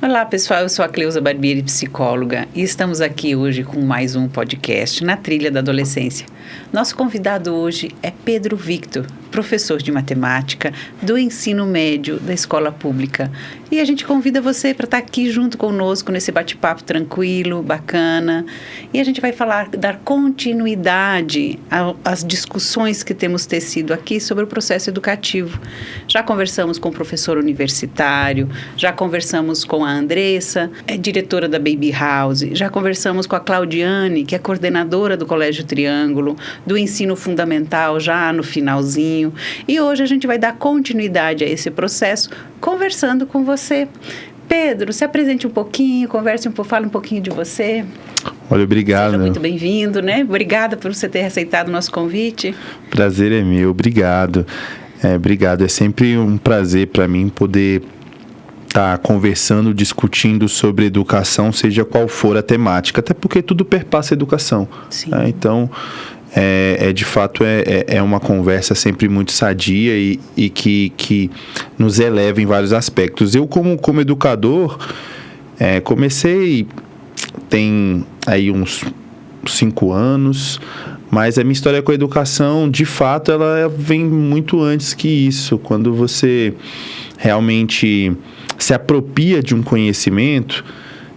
Olá, pessoal. Eu sou a Cleusa Barbieri, psicóloga, e estamos aqui hoje com mais um podcast na trilha da adolescência. Nosso convidado hoje é Pedro Victor, professor de matemática do ensino médio da escola pública. E a gente convida você para estar aqui junto conosco nesse bate-papo tranquilo, bacana. E a gente vai dar continuidade às discussões que temos tecido aqui sobre o processo educativo. Já conversamos com o professor universitário, já conversamos com a Andressa, diretora da Baby House, já conversamos com a Claudiane, que é coordenadora do Colégio Triângulo, do ensino fundamental, já no finalzinho. E hoje a gente vai dar continuidade a esse processo, conversando com você. Pedro, se apresente um pouquinho, fale um pouquinho de você. Olha, obrigado. Seja muito bem-vindo, né? Obrigada por você ter aceitado o nosso convite. Prazer é meu, obrigado. Obrigado, é sempre um prazer para mim poder estar conversando, discutindo sobre educação, seja qual for a temática, até porque tudo perpassa a educação. Sim. Né? Então, de fato, é uma conversa sempre muito sadia e que nos eleva em vários aspectos. Eu, como educador, comecei, tem aí uns 5 anos, mas a minha história com a educação, de fato, ela vem muito antes que isso. Quando você realmente se apropria de um conhecimento,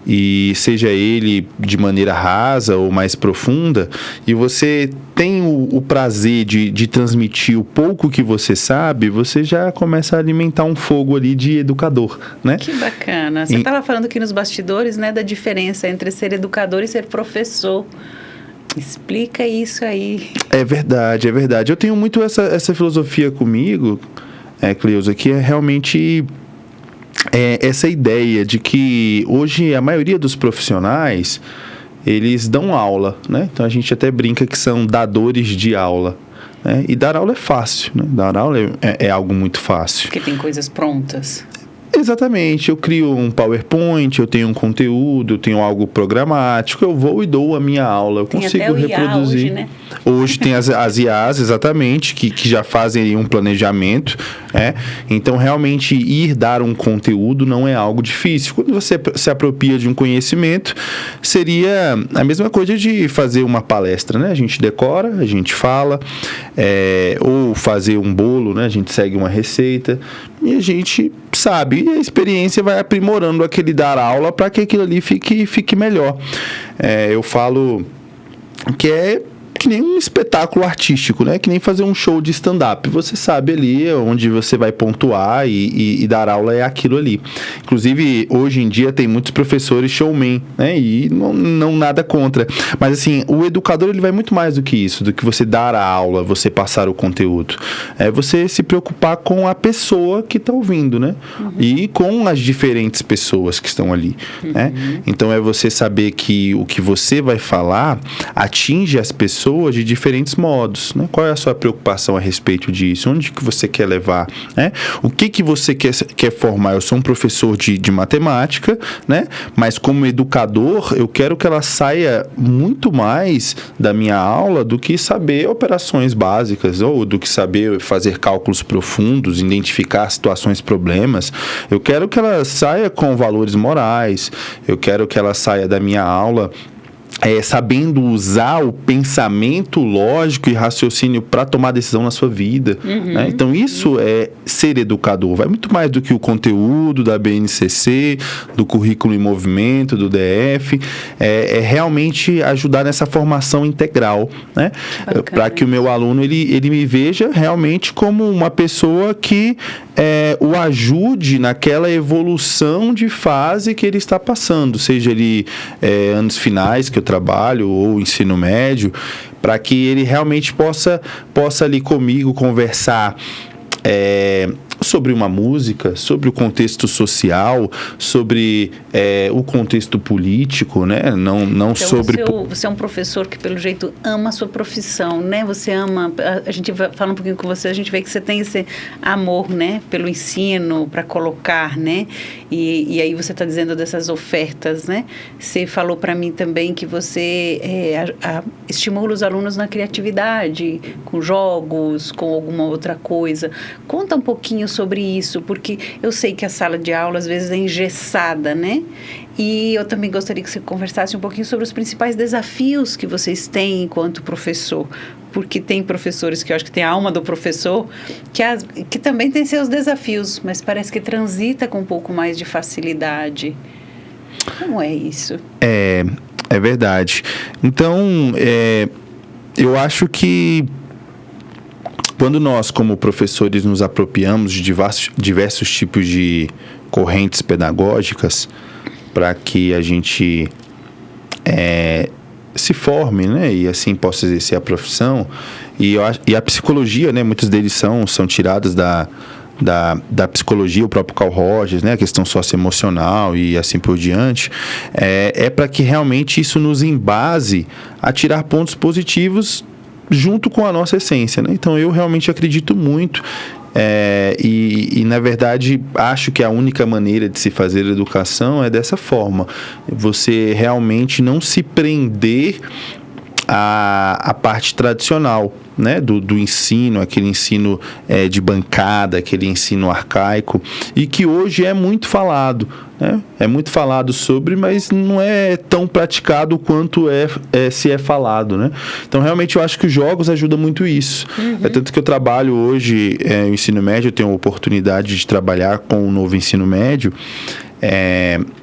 e seja ele de maneira rasa ou mais profunda, e você tem o prazer de transmitir o pouco que você sabe, você já começa a alimentar um fogo ali de educador, né? Que bacana. Você estava falando aqui nos bastidores, né, da diferença entre ser educador e ser professor. Explica isso aí. É verdade. Eu tenho muito essa filosofia comigo, Cleusa, que é realmente essa ideia de que hoje a maioria dos profissionais, eles dão aula, né? Então a gente até brinca que são dadores de aula, né? E dar aula é fácil, né? Dar aula é algo muito fácil. Porque tem coisas prontas. Exatamente, eu crio um PowerPoint, eu tenho um conteúdo, eu tenho algo programático, eu vou e dou a minha aula, eu consigo até o reproduzir. IA hoje, né? Hoje tem as IAs, exatamente, que já fazem um planejamento, Então, realmente, ir dar um conteúdo não é algo difícil. Quando você se apropria de um conhecimento, seria a mesma coisa de fazer uma palestra, né? A gente decora, a gente fala, ou fazer um bolo, né? A gente segue uma receita e a gente sabe, e a experiência vai aprimorando aquele dar aula para que aquilo ali fique melhor. Eu falo que é que nem um espetáculo artístico, né? Que nem fazer um show de stand-up. Você sabe ali onde você vai pontuar e dar aula é aquilo ali. Inclusive, hoje em dia tem muitos professores showman, né? E não nada contra. Mas assim, o educador, ele vai muito mais do que isso, do que você dar a aula, você passar o conteúdo. É você se preocupar com a pessoa que está ouvindo, né? Uhum. E com as diferentes pessoas que estão ali, né? Então, é você saber que o que você vai falar atinge as pessoas de diferentes modos, né? Qual é a sua preocupação a respeito disso? Onde que você quer levar, né? O que você quer formar? Eu sou um professor de matemática, né? Mas como educador, eu quero que ela saia muito mais da minha aula do que saber operações básicas ou do que saber fazer cálculos profundos, identificar situações, problemas. Eu quero que ela saia com valores morais, eu quero que ela saia da minha aula sabendo usar o pensamento lógico e raciocínio para tomar decisão na sua vida, né? Então, isso é ser educador. Vai muito mais do que o conteúdo da BNCC, do currículo em movimento, do DF. É realmente ajudar nessa formação integral, né? Para que o meu aluno ele me veja realmente como uma pessoa que o ajude naquela evolução de fase que ele está passando, seja ele anos finais que eu trabalho ou ensino médio, para que ele realmente possa ali comigo conversar sobre uma música, sobre o contexto social, sobre o contexto político, né? Não então, sobre... Você é um professor que, pelo jeito, ama a sua profissão, né? Você ama... A gente fala um pouquinho com você, a gente vê que você tem esse amor, né? Pelo ensino, para colocar, né? E aí você está dizendo dessas ofertas, né? Você falou para mim também que você estimula os alunos na criatividade, com jogos, com alguma outra coisa. Conta um pouquinho sobre isso, porque eu sei que a sala de aula às vezes é engessada, né? E eu também gostaria que você conversasse um pouquinho sobre os principais desafios que vocês têm enquanto professor, porque tem professores que eu acho que tem a alma do professor, que também tem seus desafios, mas parece que transita com um pouco mais de facilidade. Como é isso? É verdade. Então, eu acho que quando nós, como professores, nos apropriamos de diversos tipos de correntes pedagógicas para que a gente se forme, né, e assim possa exercer a profissão, e a psicologia, né, muitos deles são tiradas da psicologia, o próprio Carl Rogers, né, a questão socioemocional e assim por diante, é para que realmente isso nos embase a tirar pontos positivos junto com a nossa essência, né? Então eu realmente acredito muito e na verdade acho que a única maneira de se fazer educação é dessa forma, você realmente não se prender à parte tradicional, né, do ensino, aquele ensino de bancada, aquele ensino arcaico, e que hoje é muito falado, né? É muito falado sobre, mas não é tão praticado quanto se é falado, né? Então, realmente, eu acho que os jogos ajudam muito isso. É tanto que eu trabalho hoje no ensino médio, eu tenho a oportunidade de trabalhar com o novo ensino médio,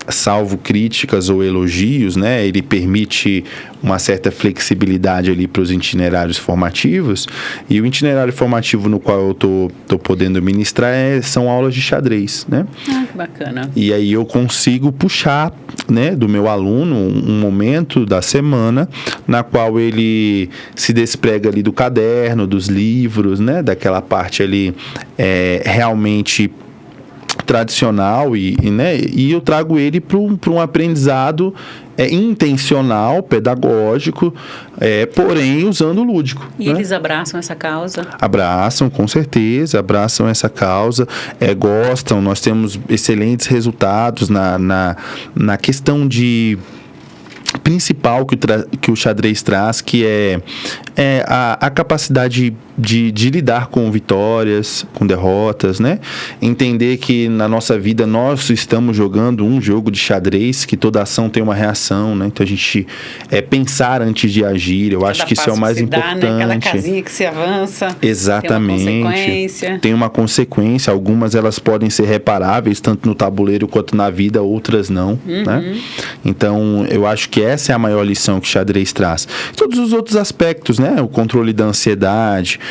salvo críticas ou elogios, né? Ele permite uma certa flexibilidade ali para os itinerários formativos, e o itinerário formativo no qual eu tô podendo ministrar são aulas de xadrez, né? Ah, que bacana. E aí eu consigo puxar, né, do meu aluno um momento da semana na qual ele se desprega ali do caderno, dos livros, né, daquela parte ali realmente tradicional né, e eu trago ele para um aprendizado intencional, pedagógico, porém usando o lúdico. E eles abraçam essa causa? Abraçam, com certeza, abraçam essa causa, gostam. Nós temos excelentes resultados na questão principal que o xadrez traz, que é a capacidade de lidar com vitórias, com derrotas, né? Entender que na nossa vida nós estamos jogando um jogo de xadrez, que toda ação tem uma reação, né? Então a gente pensar antes de agir, eu acho que isso é o mais importante. Dá, né? Aquela casinha que se avança. Exatamente. Tem uma consequência. Tem uma consequência. Algumas elas podem ser reparáveis, tanto no tabuleiro quanto na vida, outras não, né? Então eu acho que essa é a maior lição que o xadrez traz. Todos os outros aspectos, né? O controle da ansiedade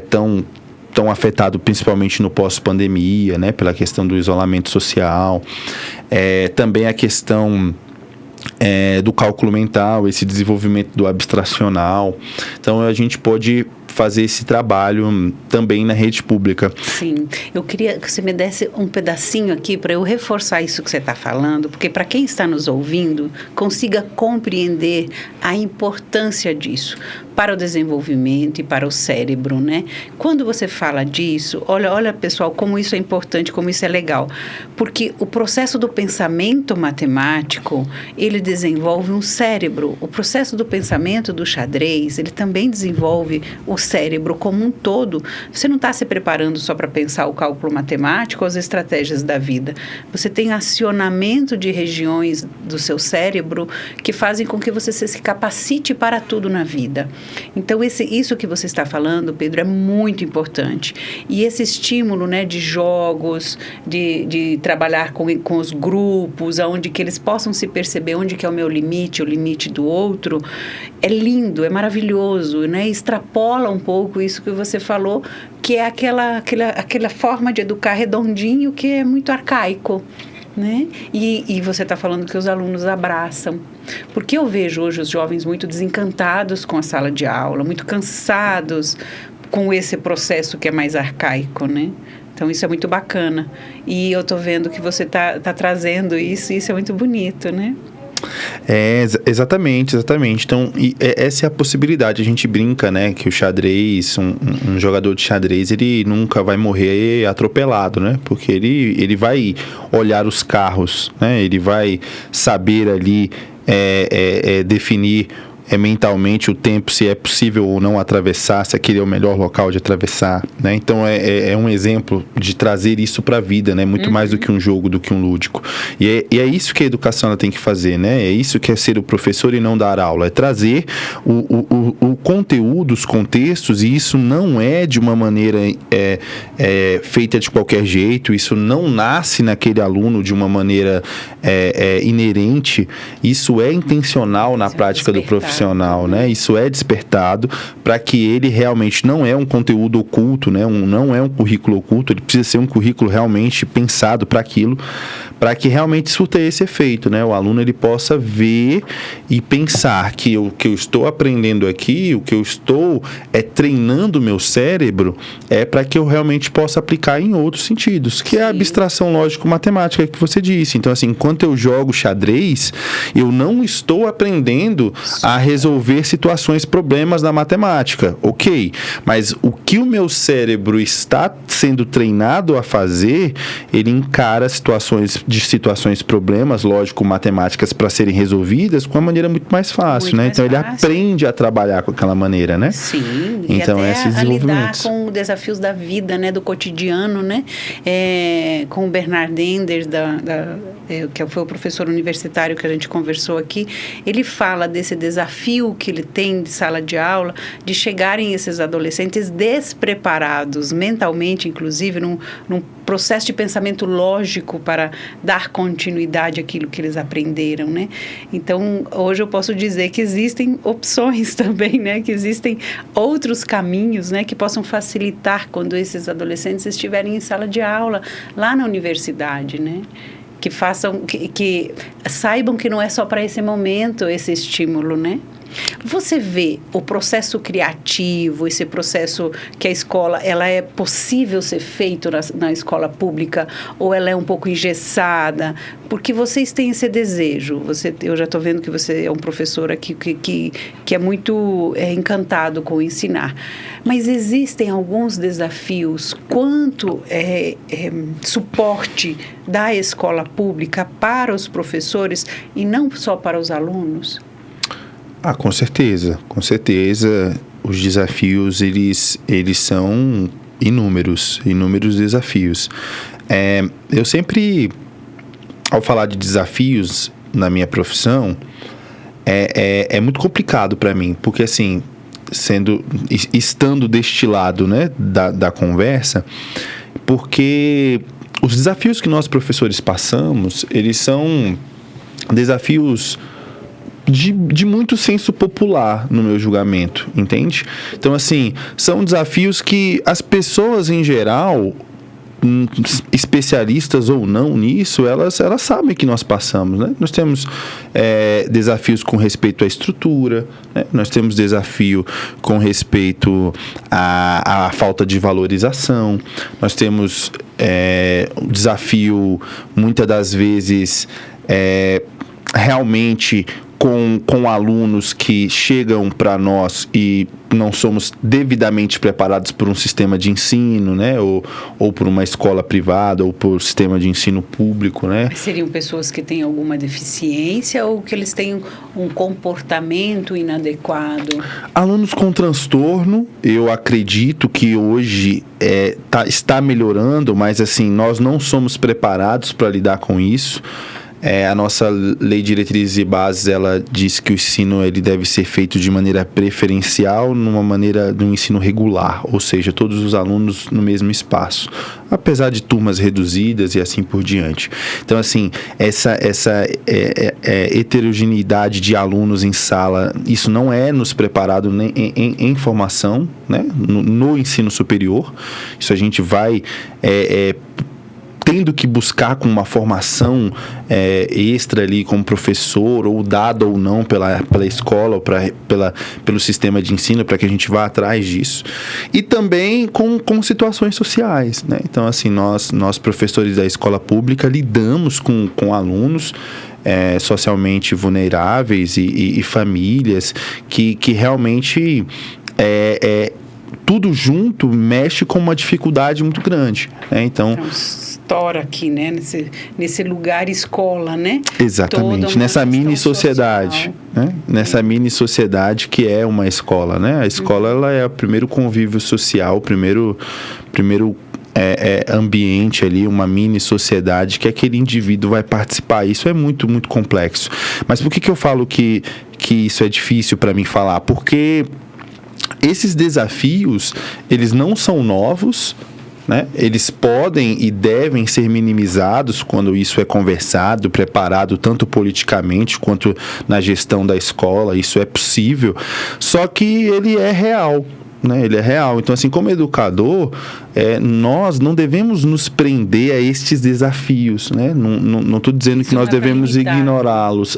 tão afetado principalmente no pós-pandemia, né? Pela questão do isolamento social. Também a questão do cálculo mental, esse desenvolvimento do abstracional. Então a gente pode fazer esse trabalho também na rede pública. Sim, eu queria que você me desse um pedacinho aqui para eu reforçar isso que você está falando, porque para quem está nos ouvindo, consiga compreender a importância disso para o desenvolvimento e para o cérebro, né? Quando você fala disso, olha pessoal, como isso é importante, como isso é legal, porque o processo do pensamento matemático, ele desenvolve um cérebro. O processo do pensamento do xadrez, ele também desenvolve o cérebro como um todo. Você não está se preparando só para pensar o cálculo matemático ou as estratégias da vida. Você tem acionamento de regiões do seu cérebro que fazem com que você se capacite para tudo na vida. Então, isso que você está falando, Pedro, é muito importante. E esse estímulo, né, de jogos, de trabalhar com os grupos, onde que eles possam se perceber onde que é o meu limite, o limite do outro, é lindo, é maravilhoso, né? Extrapola um pouco isso que você falou, que é aquela forma de educar redondinho que é muito arcaico, né? E você está falando que os alunos abraçam, porque eu vejo hoje os jovens muito desencantados com a sala de aula, muito cansados com esse processo que é mais arcaico, né? Então isso é muito bacana, e eu estou vendo que você tá trazendo isso, e isso é muito bonito, né? Exatamente. Então, essa é a possibilidade. A gente brinca, né, que o xadrez, um jogador de xadrez, ele nunca vai morrer atropelado, né? Porque ele vai olhar os carros, né? Ele vai saber ali definir mentalmente o tempo, se é possível ou não atravessar, se aquele é o melhor local de atravessar, né? Então é um exemplo de trazer isso para a vida, né? Muito mais do que um jogo, do que um lúdico. E é isso que a educação ela tem que fazer, né? É isso que é ser o professor e não dar aula, é trazer o conteúdo, os contextos, e isso não é de uma maneira feita de qualquer jeito, isso não nasce naquele aluno de uma maneira inerente, isso é intencional na prática do profissional, né? Isso é despertado para que ele realmente não é um conteúdo oculto, né? Não é um currículo oculto, ele precisa ser um currículo realmente pensado para aquilo, para que realmente surta esse efeito, né? O aluno ele possa ver e pensar que o que eu estou aprendendo aqui, o que eu estou treinando o meu cérebro é para que eu realmente possa aplicar em outros sentidos, que é a abstração lógico-matemática que você disse. Então, assim, enquanto eu jogo xadrez, eu não estou aprendendo a resolver situações, problemas na matemática, ok? Mas o que o meu cérebro está sendo treinado a fazer, ele encara situações, problemas lógico-matemáticas para serem resolvidas com uma maneira muito mais fácil, né? Então, ele aprende a trabalhar com aquela maneira, né? Sim, então, e até a lidar desenvolvimento com desafios da vida, né? Do cotidiano, né? Com o Bernard Enders, que foi o professor universitário que a gente conversou aqui, ele fala desse desafio que ele tem de sala de aula, de chegarem esses adolescentes despreparados, mentalmente, inclusive, num processo de pensamento lógico para dar continuidade àquilo que eles aprenderam, né? Então, hoje eu posso dizer que existem opções também, né? Que existem outros caminhos, né? Que possam facilitar quando esses adolescentes estiverem em sala de aula, lá na universidade, né? Que saibam que não é só para esse momento, esse estímulo, né? Você vê o processo criativo, esse processo que a escola, ela é possível ser feito na escola pública, ou ela é um pouco engessada? Porque vocês têm esse desejo. Eu já estou vendo que você é um professor aqui que é muito encantado com ensinar. Mas existem alguns desafios quanto suporte da escola pública para os professores e não só para os alunos? Com certeza, com certeza. Os desafios, eles são inúmeros desafios. Eu sempre, ao falar de desafios na minha profissão, é muito complicado para mim, porque assim, estando deste lado, né, da conversa, porque os desafios que nós professores passamos, eles são desafios de muito senso popular, no meu julgamento, entende? Então, assim, são desafios que as pessoas, em geral, especialistas ou não nisso, elas sabem que nós passamos, né? Nós temos desafios com respeito à estrutura, né? Nós temos desafio com respeito à falta de valorização, nós temos desafio, muitas das vezes, realmente com alunos que chegam para nós e não somos devidamente preparados por um sistema de ensino, né? Ou por uma escola privada, ou por sistema de ensino público, né? Mas seriam pessoas que têm alguma deficiência ou que eles têm um comportamento inadequado? Alunos com transtorno, eu acredito que hoje está melhorando, mas assim, nós não somos preparados para lidar com isso. A nossa lei de diretrizes e bases, ela diz que o ensino ele deve ser feito de maneira preferencial, numa maneira de um ensino regular, ou seja, todos os alunos no mesmo espaço, apesar de turmas reduzidas e assim por diante. Então, assim, essa heterogeneidade de alunos em sala, isso não é nos preparado nem em formação, né? No ensino superior. Isso a gente vai tendo que buscar com uma formação extra ali como professor, ou dada ou não pela escola, ou pelo sistema de ensino, para que a gente vá atrás disso. E também com situações sociais, né? Então, assim, nós professores da escola pública lidamos com alunos socialmente vulneráveis e famílias que realmente tudo junto mexe com uma dificuldade muito grande, né? Então estoura aqui, né? Nesse lugar escola, né? Exatamente, nessa mini sociedade. né? Nessa mini sociedade que é uma escola, né? A escola ela é o primeiro convívio social, o primeiro ambiente ali, uma mini sociedade que aquele indivíduo vai participar. Isso é muito, muito complexo. Mas por que eu falo que isso é difícil para mim falar? Porque esses desafios, eles não são novos, né? Eles podem e devem ser minimizados quando isso é conversado, preparado tanto politicamente quanto na gestão da escola. Isso é possível, só que ele é real, né? Ele é real. Então, assim, como educador, nós não devemos nos prender a estes desafios, né? Não estou dizendo que nós devemos ignorá-los,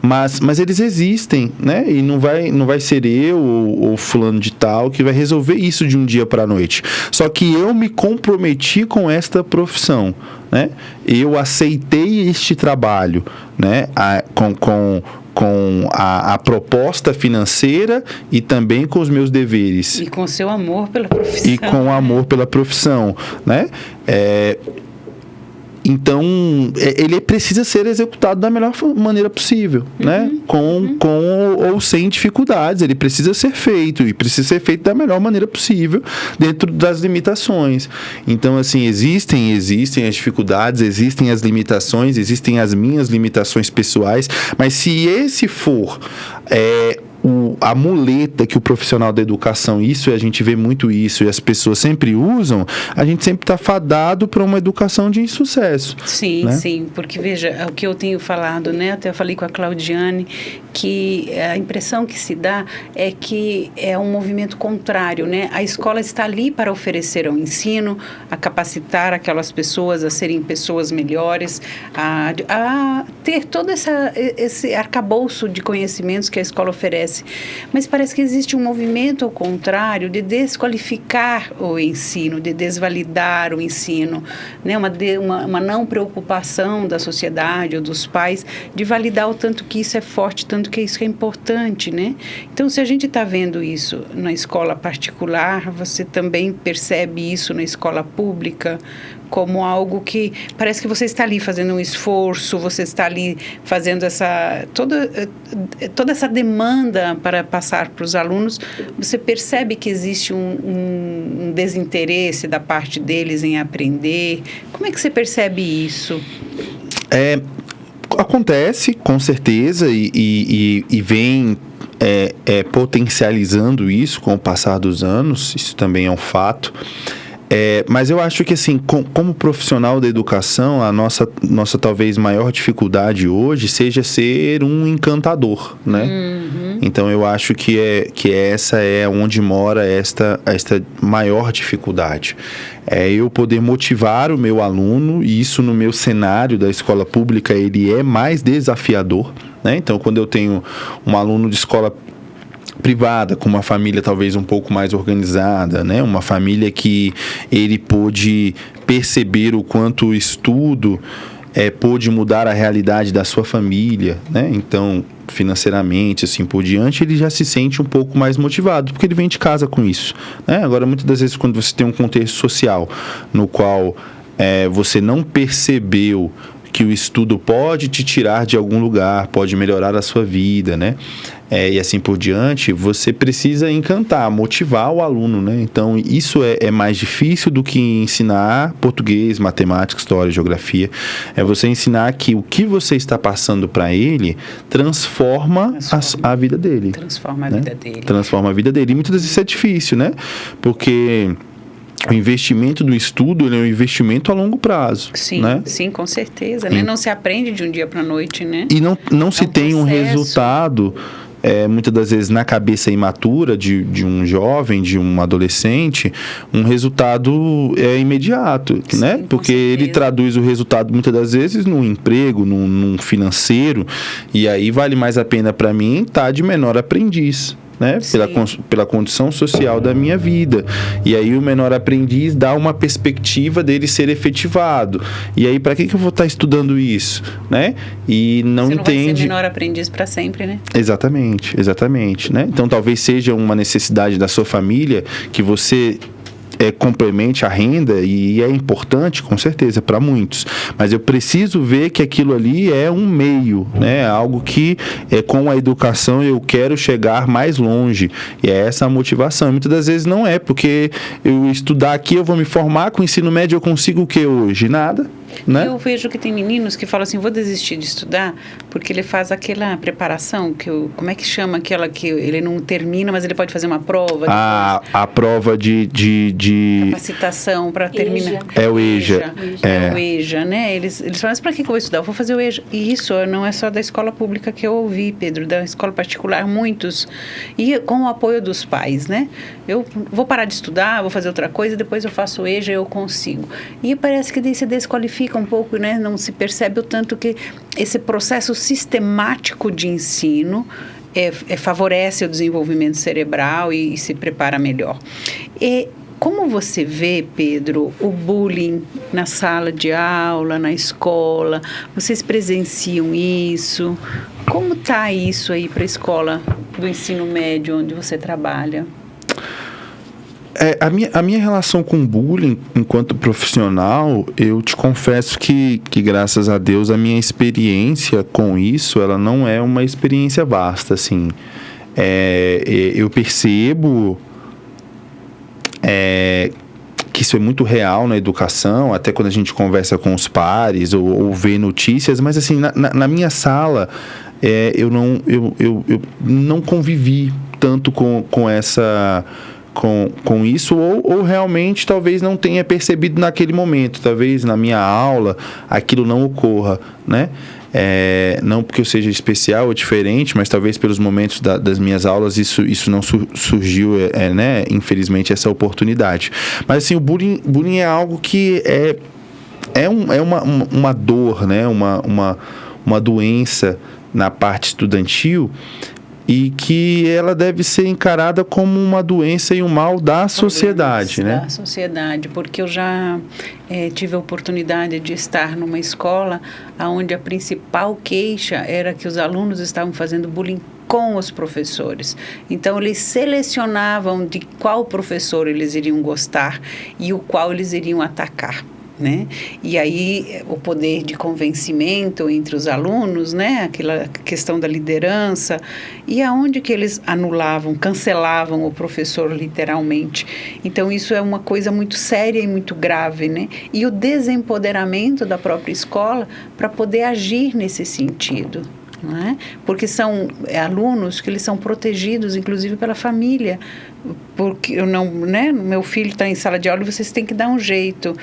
mas eles existem, né? E não vai ser eu ou fulano de tal que vai resolver isso de um dia para a noite. Só que eu me comprometi com esta profissão, né? Eu aceitei este trabalho, né? Com a proposta financeira e também com os meus deveres. E com o seu amor pela profissão. E com o amor pela profissão, né? Então, ele precisa ser executado da melhor maneira possível, né? Com ou sem dificuldades. Ele precisa ser feito e precisa ser feito da melhor maneira possível dentro das limitações. Então, assim, existem as dificuldades, existem as limitações, existem as minhas limitações pessoais, mas se esse for a muleta que o profissional da educação, a gente vê muito isso e as pessoas sempre usam, a gente sempre está fadado para uma educação de insucesso. Sim, né? Sim, porque veja, o que eu tenho falado, né? Até eu falei com a Claudiane, que a impressão que se dá é que é um movimento contrário, né? A escola está ali para oferecer o ensino, a capacitar aquelas pessoas a serem pessoas melhores, a ter todo esse arcabouço de conhecimentos que a escola oferece. Mas parece que existe um movimento ao contrário de desqualificar o ensino, de desvalidar o ensino, né? Uma não preocupação da sociedade ou dos pais de validar o tanto que isso é forte, tanto que isso é importante, né? Então, se a gente está vendo isso na escola particular, você também percebe isso na escola pública como algo que parece que você está ali fazendo um esforço, você está ali fazendo toda essa demanda para passar para os alunos. Você percebe que existe um desinteresse da parte deles em aprender. Como é que você percebe isso? Acontece, com certeza, e vem potencializando isso com o passar dos anos. Isso também é um fato. Mas eu acho que, assim, como profissional da educação, a nossa talvez maior dificuldade hoje seja ser um encantador, né? Então, eu acho que essa é onde mora esta maior dificuldade. Eu poder motivar o meu aluno, e isso no meu cenário da escola pública, ele é mais desafiador, né? Então, quando eu tenho um aluno de escola privada, com uma família talvez um pouco mais organizada, né? Uma família que ele pôde perceber o quanto o estudo pôde mudar a realidade da sua família, né? Então, financeiramente, assim por diante, ele já se sente um pouco mais motivado, porque ele vem de casa com isso, né? Agora, muitas das vezes, quando você tem um contexto social no qual você não percebeu que o estudo pode te tirar de algum lugar, pode melhorar a sua vida, né? E assim por diante, você precisa encantar, motivar o aluno, né? Então, isso é mais difícil do que ensinar português, matemática, história, geografia. É você ensinar que o que você está passando para ele transforma a vida dele. Transforma a vida dele. Transforma a vida dele. E muitas vezes isso é difícil, né? Porque o investimento do estudo, ele é um investimento a longo prazo. Sim, né? Sim, com certeza. Né? Não se aprende de um dia para a noite, né? E não se tem um resultado, muitas das vezes, na cabeça imatura de um jovem, de um adolescente, um resultado imediato, sim, né? Porque ele traduz o resultado, muitas das vezes, num emprego, num financeiro, e aí vale mais a pena para mim estar de menor aprendiz, né? Pela condição social da minha vida. E aí o menor aprendiz dá uma perspectiva dele ser efetivado. E aí, para que eu vou estar estudando isso, né? E não Você entende... vai ser menor aprendiz para sempre, né? Exatamente, né? Então, talvez seja uma necessidade da sua família que você complemente a renda, e é importante, com certeza, para muitos. Mas eu preciso ver que aquilo ali é um meio, né? Algo que, com a educação, eu quero chegar mais longe. E é essa a motivação. Muitas das vezes não é, porque eu estudar aqui, eu vou me formar, com o ensino médio eu consigo o que hoje? Nada. Né? Eu vejo que tem meninos que falam assim, vou desistir de estudar, porque ele faz aquela preparação, como é que chama aquela que ele não termina, mas ele pode fazer uma prova? A prova de capacitação para terminar. É o EJA. É o EJA, né? Eles falam, mas para que eu vou estudar? Eu vou fazer o EJA. E isso não é só da escola pública que eu ouvi, Pedro, da escola particular, muitos. E com o apoio dos pais, né? Eu vou parar de estudar, vou fazer outra coisa, depois eu faço o EJA e eu consigo. E parece que daí se desqualifica um pouco, né? Não se percebe o tanto que esse processo sistemático de ensino favorece o desenvolvimento cerebral e se prepara melhor. E como você vê, Pedro, o bullying na sala de aula, na escola? Vocês presenciam isso? Como está isso aí para a escola do ensino médio onde você trabalha? A minha relação com bullying enquanto profissional, eu te confesso que graças a Deus a minha experiência com isso, ela não é uma experiência vasta, assim. Eu percebo que isso é muito real na educação, até quando a gente conversa com os pares ou vê notícias, mas assim, na minha sala, eu não convivi tanto com essa... Com isso, ou realmente talvez não tenha percebido naquele momento, talvez na minha aula aquilo não ocorra, né? Não porque eu seja especial ou diferente, mas talvez pelos momentos das minhas aulas isso não surgiu, né? Infelizmente, essa oportunidade. Mas assim, o bullying é algo que é uma dor, né? Uma doença na parte estudantil, e que ela deve ser encarada como uma doença e um mal da sociedade, né? Da sociedade, porque eu já tive a oportunidade de estar numa escola onde a principal queixa era que os alunos estavam fazendo bullying com os professores. Então, eles selecionavam de qual professor eles iriam gostar e o qual eles iriam atacar. Né? E aí o poder de convencimento entre os alunos, né? Aquela questão da liderança, e aonde que eles anulavam, cancelavam o professor literalmente. Então isso é uma coisa muito séria e muito grave, né? E o desempoderamento da própria escola para poder agir nesse sentido. Não é? Porque são alunos que eles são protegidos, inclusive pela família, porque eu não, né? Meu filho está em sala de aula e vocês têm que dar um jeito.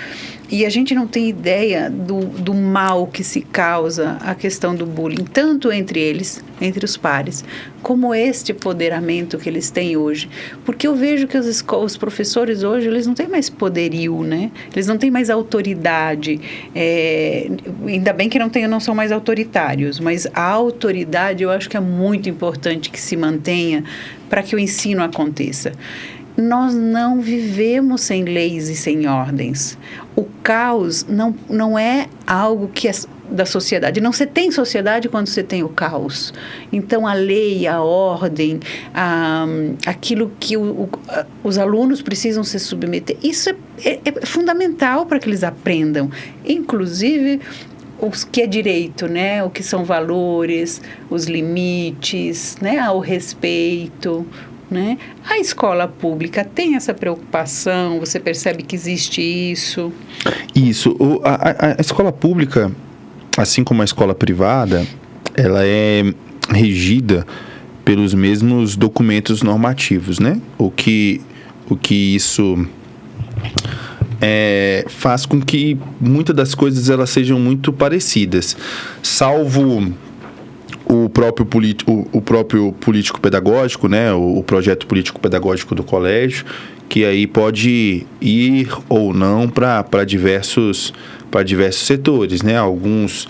E a gente não tem ideia do mal que se causa a questão do bullying, tanto entre eles, entre os pares, como este empoderamento que eles têm hoje. Porque eu vejo que os professores hoje, eles não têm mais poderio, né? Eles não têm mais autoridade. Ainda bem que não são mais autoritários, mas a autoridade eu acho que é muito importante que se mantenha para que o ensino aconteça. Nós não vivemos sem leis e sem ordens. O caos não é algo que é da sociedade. Não se tem sociedade quando você tem o caos. Então, a lei, a ordem, aquilo que os alunos precisam se submeter, isso é fundamental para que eles aprendam. Inclusive, os que é direito, né? O que são valores, os limites, né? O respeito, né? A escola pública tem essa preocupação? Você percebe que existe isso? Isso. A escola pública, assim como a escola privada, ela é regida pelos mesmos documentos normativos, né? O que isso faz com que muitas das coisas elas sejam muito parecidas, salvo o próprio político pedagógico, né? O projeto político pedagógico do colégio, que aí pode ir ou não para diversos setores, né? Alguns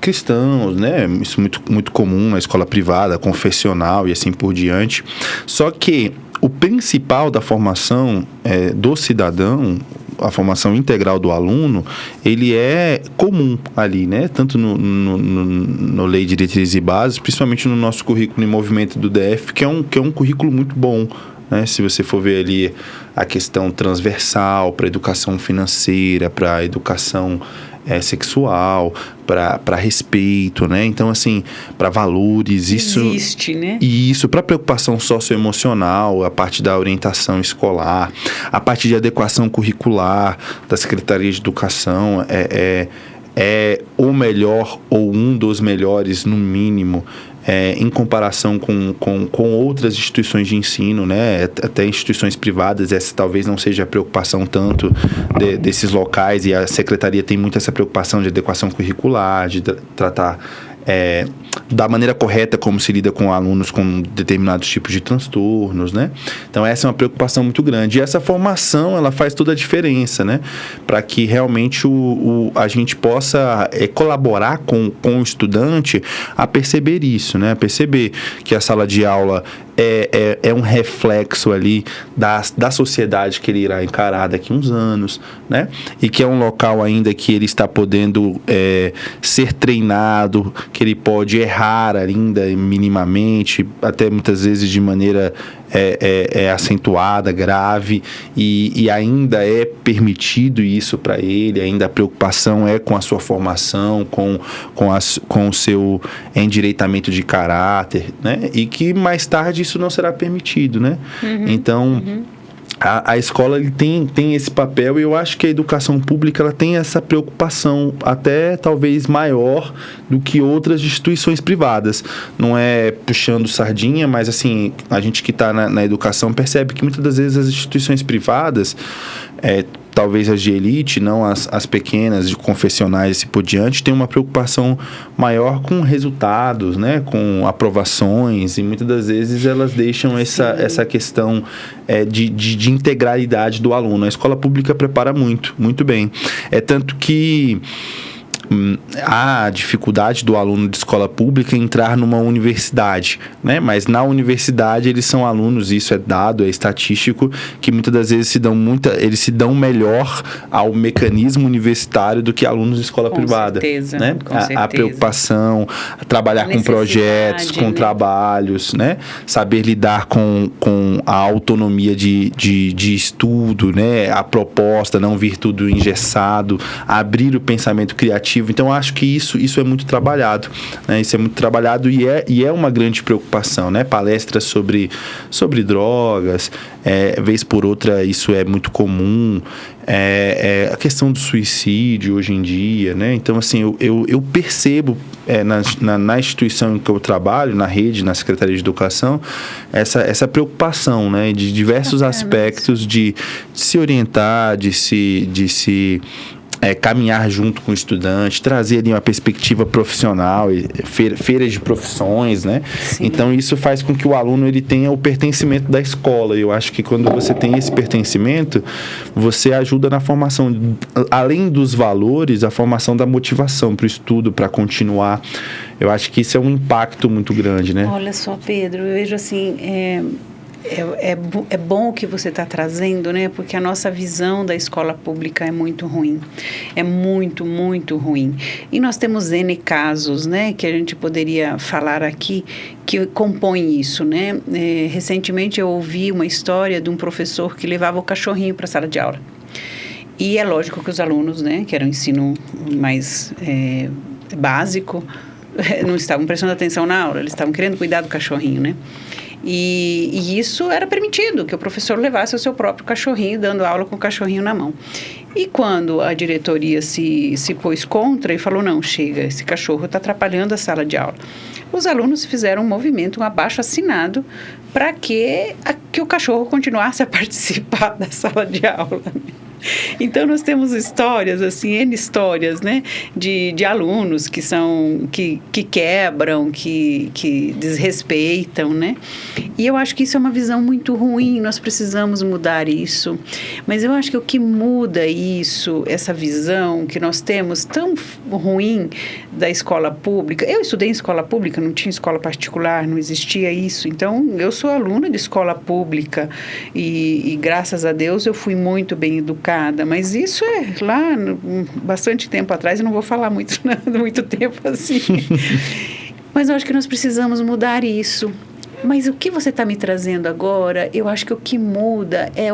cristãos, né? Isso é muito, muito comum na escola privada, confessional e assim por diante. Só que o principal da formação do cidadão, a formação integral do aluno, ele é comum ali, né? Tanto no Lei de Diretrizes e Bases, principalmente no nosso currículo em movimento do DF, que é um currículo muito bom, né? Se você for ver ali a questão transversal para a educação financeira, para a educação sexual, para respeito, né? Então, assim, para valores, isso... Existe, né? E isso, para preocupação socioemocional, a parte da orientação escolar, a parte de adequação curricular da Secretaria de Educação, é o melhor ou um dos melhores, no mínimo, em comparação com outras instituições de ensino, né? Até instituições privadas, essa talvez não seja a preocupação tanto desses locais, e a Secretaria tem muito essa preocupação de adequação curricular, de tratar da maneira correta como se lida com alunos com determinados tipos de transtornos, né? Então, essa é uma preocupação muito grande. E essa formação, ela faz toda a diferença, né? Para que realmente a gente possa colaborar com o estudante a perceber isso, né? A perceber que a sala de aula é um reflexo ali da sociedade que ele irá encarar daqui a uns anos, né? E que é um local ainda que ele está podendo ser treinado, que ele pode errar ainda minimamente, até muitas vezes de maneira acentuada, grave, e ainda é permitido isso para ele, ainda a preocupação é com a sua formação, com o seu endireitamento de caráter, né? E que mais tarde isso não será permitido, né? Então... A escola ele tem esse papel, e eu acho que a educação pública ela tem essa preocupação até talvez maior do que outras instituições privadas. Não é puxando sardinha, mas assim, a gente que está na educação percebe que muitas das vezes as instituições privadas, talvez as de elite, não as pequenas, de confessionais e assim por diante, tem uma preocupação maior com resultados, né? Com aprovações, e muitas das vezes elas deixam essa questão de integralidade do aluno. A escola pública prepara muito bem. Tanto que há dificuldade do aluno de escola pública entrar numa universidade, né? Mas na universidade eles são alunos, isso é dado, é estatístico, que muitas das vezes eles se dão melhor ao mecanismo universitário do que alunos de escola privada. Certeza, né? Com certeza. A preocupação, trabalhar com projetos, com trabalhos, né? Saber lidar com a autonomia de estudo, né? A proposta, não vir tudo engessado, abrir o pensamento criativo. Então, acho que isso é muito trabalhado, né? Isso é muito trabalhado e é uma grande preocupação, né? Palestras sobre drogas, vez por outra isso é muito comum. A questão do suicídio hoje em dia, né? Então, assim, eu percebo na instituição em que eu trabalho, na rede, na Secretaria de Educação, essa preocupação, né? De diversos aspectos de se orientar, de se caminhar junto com o estudante, trazer ali uma perspectiva profissional, feiras de profissões, né? Sim. Então, isso faz com que o aluno ele tenha o pertencimento da escola. Eu acho que quando você tem esse pertencimento, você ajuda na formação, além dos valores, a formação da motivação para o estudo, para continuar. Eu acho que isso é um impacto muito grande, né? Olha só, Pedro, eu vejo assim... É bom o que você está trazendo, né? Porque a nossa visão da escola pública é muito ruim. É muito, muito ruim. E nós temos N casos, né? Que a gente poderia falar aqui que compõem isso, né? Recentemente eu ouvi uma história de um professor que levava o cachorrinho para a sala de aula. E é lógico que os alunos, né? Que era o ensino mais básico, não estavam prestando atenção na aula. Eles estavam querendo cuidar do cachorrinho, né? E isso era permitido, que o professor levasse o seu próprio cachorrinho, dando aula com o cachorrinho na mão. E quando a diretoria se pôs contra e falou, não, chega, esse cachorro está atrapalhando a sala de aula, os alunos fizeram um movimento, um abaixo-assinado, para que o cachorro continuasse a participar da sala de aula. Então, nós temos histórias, assim, N histórias, né, de alunos que quebram, que desrespeitam, né? E eu acho que isso é uma visão muito ruim, nós precisamos mudar isso. Mas eu acho que o que muda isso, essa visão que nós temos tão ruim da escola pública... Eu estudei em escola pública, não tinha escola particular, não existia isso. Então, eu sou aluna de escola pública e graças a Deus, eu fui muito bem educada. Mas isso é lá bastante tempo atrás, eu não vou falar muito tempo assim. Mas eu acho que nós precisamos mudar isso. Mas o que você está me trazendo agora, eu acho que o que muda é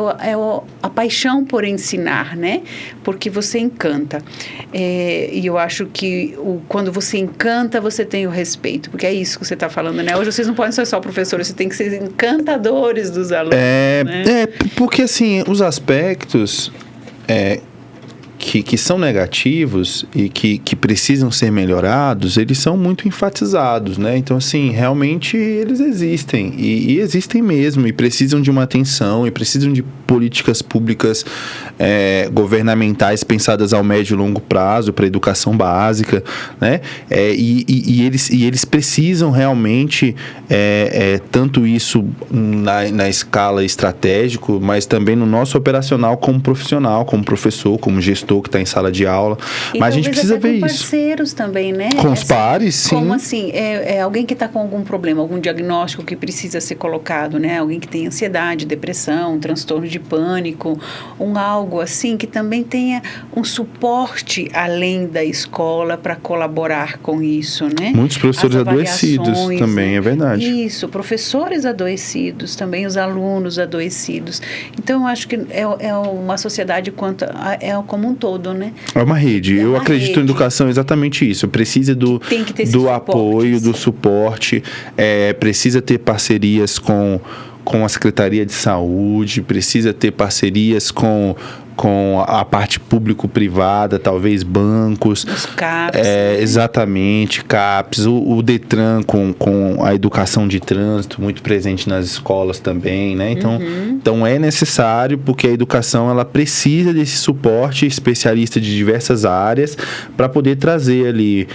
a paixão por ensinar, né? Porque você encanta. E eu acho que quando você encanta, você tem o respeito. Porque é isso que você está falando, né? Hoje vocês não podem ser só professores, você tem que ser encantadores dos alunos, né? Porque assim, os aspectos que são negativos e que precisam ser melhorados, eles são muito enfatizados, né? Então, assim, realmente eles existem e existem mesmo e precisam de uma atenção e precisam de políticas públicas governamentais pensadas ao médio e longo prazo para a educação básica, né? E eles precisam realmente tanto isso na escala estratégico, mas também no nosso operacional como profissional, como professor, como gestor que está em sala de aula. E mas a gente precisa ver com isso. Parceiros também, né? Com os pares, sim. Como assim, alguém que está com algum problema, algum diagnóstico que precisa ser colocado, né? Alguém que tem ansiedade, depressão, transtorno de pânico, algo assim que também tenha um suporte além da escola para colaborar com isso, né? Muitos professores adoecidos também, é verdade. Isso, professores adoecidos, também os alunos adoecidos. Então, eu acho que é uma sociedade como um todo, né? É uma rede. Eu acredito em educação exatamente isso. Precisa do apoio, do suporte, precisa ter parcerias com a Secretaria de Saúde, precisa ter parcerias com a parte público-privada, talvez bancos. Os CAPs. Exatamente, CAPs, o DETRAN com a educação de trânsito, muito presente nas escolas também, né? Então é necessário, porque a educação ela precisa desse suporte especialista de diversas áreas para poder trazer ali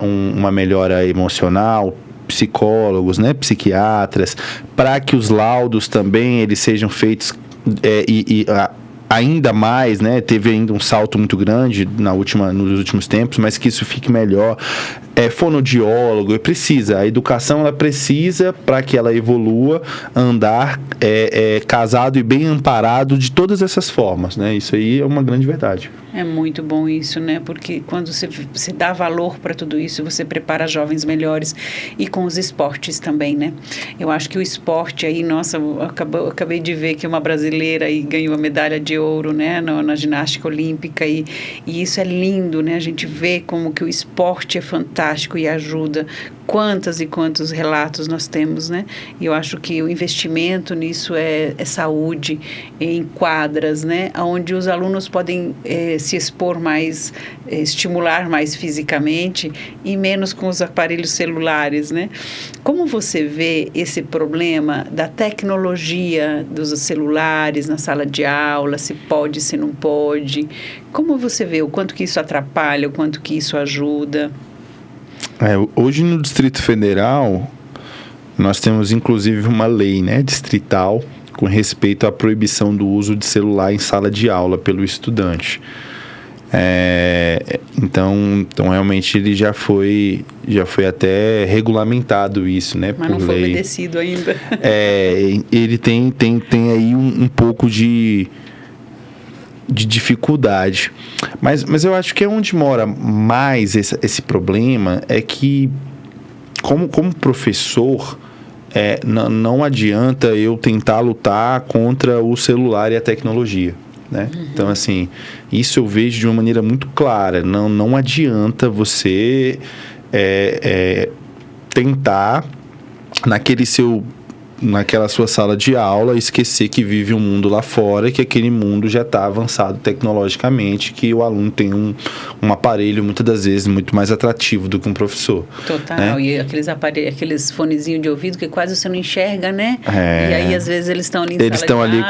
uma melhora emocional, psicólogos, né, psiquiatras, para que os laudos também eles sejam feitos ainda mais, né? Teve ainda um salto muito grande nos últimos tempos, mas que isso fique melhor. Fonoaudiólogo, a educação ela precisa, para que ela evolua, andar casado e bem amparado de todas essas formas, né? Isso aí é uma grande verdade. É muito bom isso, né? Porque quando você dá valor para tudo isso, você prepara jovens melhores, e com os esportes também, né? Eu acho que o esporte aí, nossa, eu acabei de ver que uma brasileira aí ganhou a medalha de ouro, né? Na ginástica olímpica, e isso é lindo, né? A gente vê como que o esporte é fantástico e ajuda. Quantos e quantos relatos nós temos, né? E eu acho que o investimento nisso é saúde, em quadras, né? Onde os alunos podem se expor mais, estimular mais fisicamente e menos com os aparelhos celulares, né? Como você vê esse problema da tecnologia dos celulares na sala de aula, se pode, se não pode? Como você vê o quanto que isso atrapalha, o quanto que isso ajuda? Hoje no Distrito Federal, nós temos inclusive uma lei, né, distrital com respeito à proibição do uso de celular em sala de aula pelo estudante. Então realmente ele já foi até regulamentado isso, né? Mas por não foi obedecido ainda. Ele tem aí um pouco de dificuldade. Mas eu acho que é onde mora mais esse problema, é que como professor, não adianta eu tentar lutar contra o celular e a tecnologia, né? Então, assim, isso eu vejo de uma maneira muito clara. Não adianta você tentar, naquela sua sala de aula, esquecer que vive um mundo lá fora, que aquele mundo já está avançado tecnologicamente, que o aluno tem um aparelho, muitas das vezes, muito mais atrativo do que um professor. Total, né? E aqueles fonezinhos de ouvido que quase você não enxerga, né? E aí, às vezes, eles estão ali Eles estão ali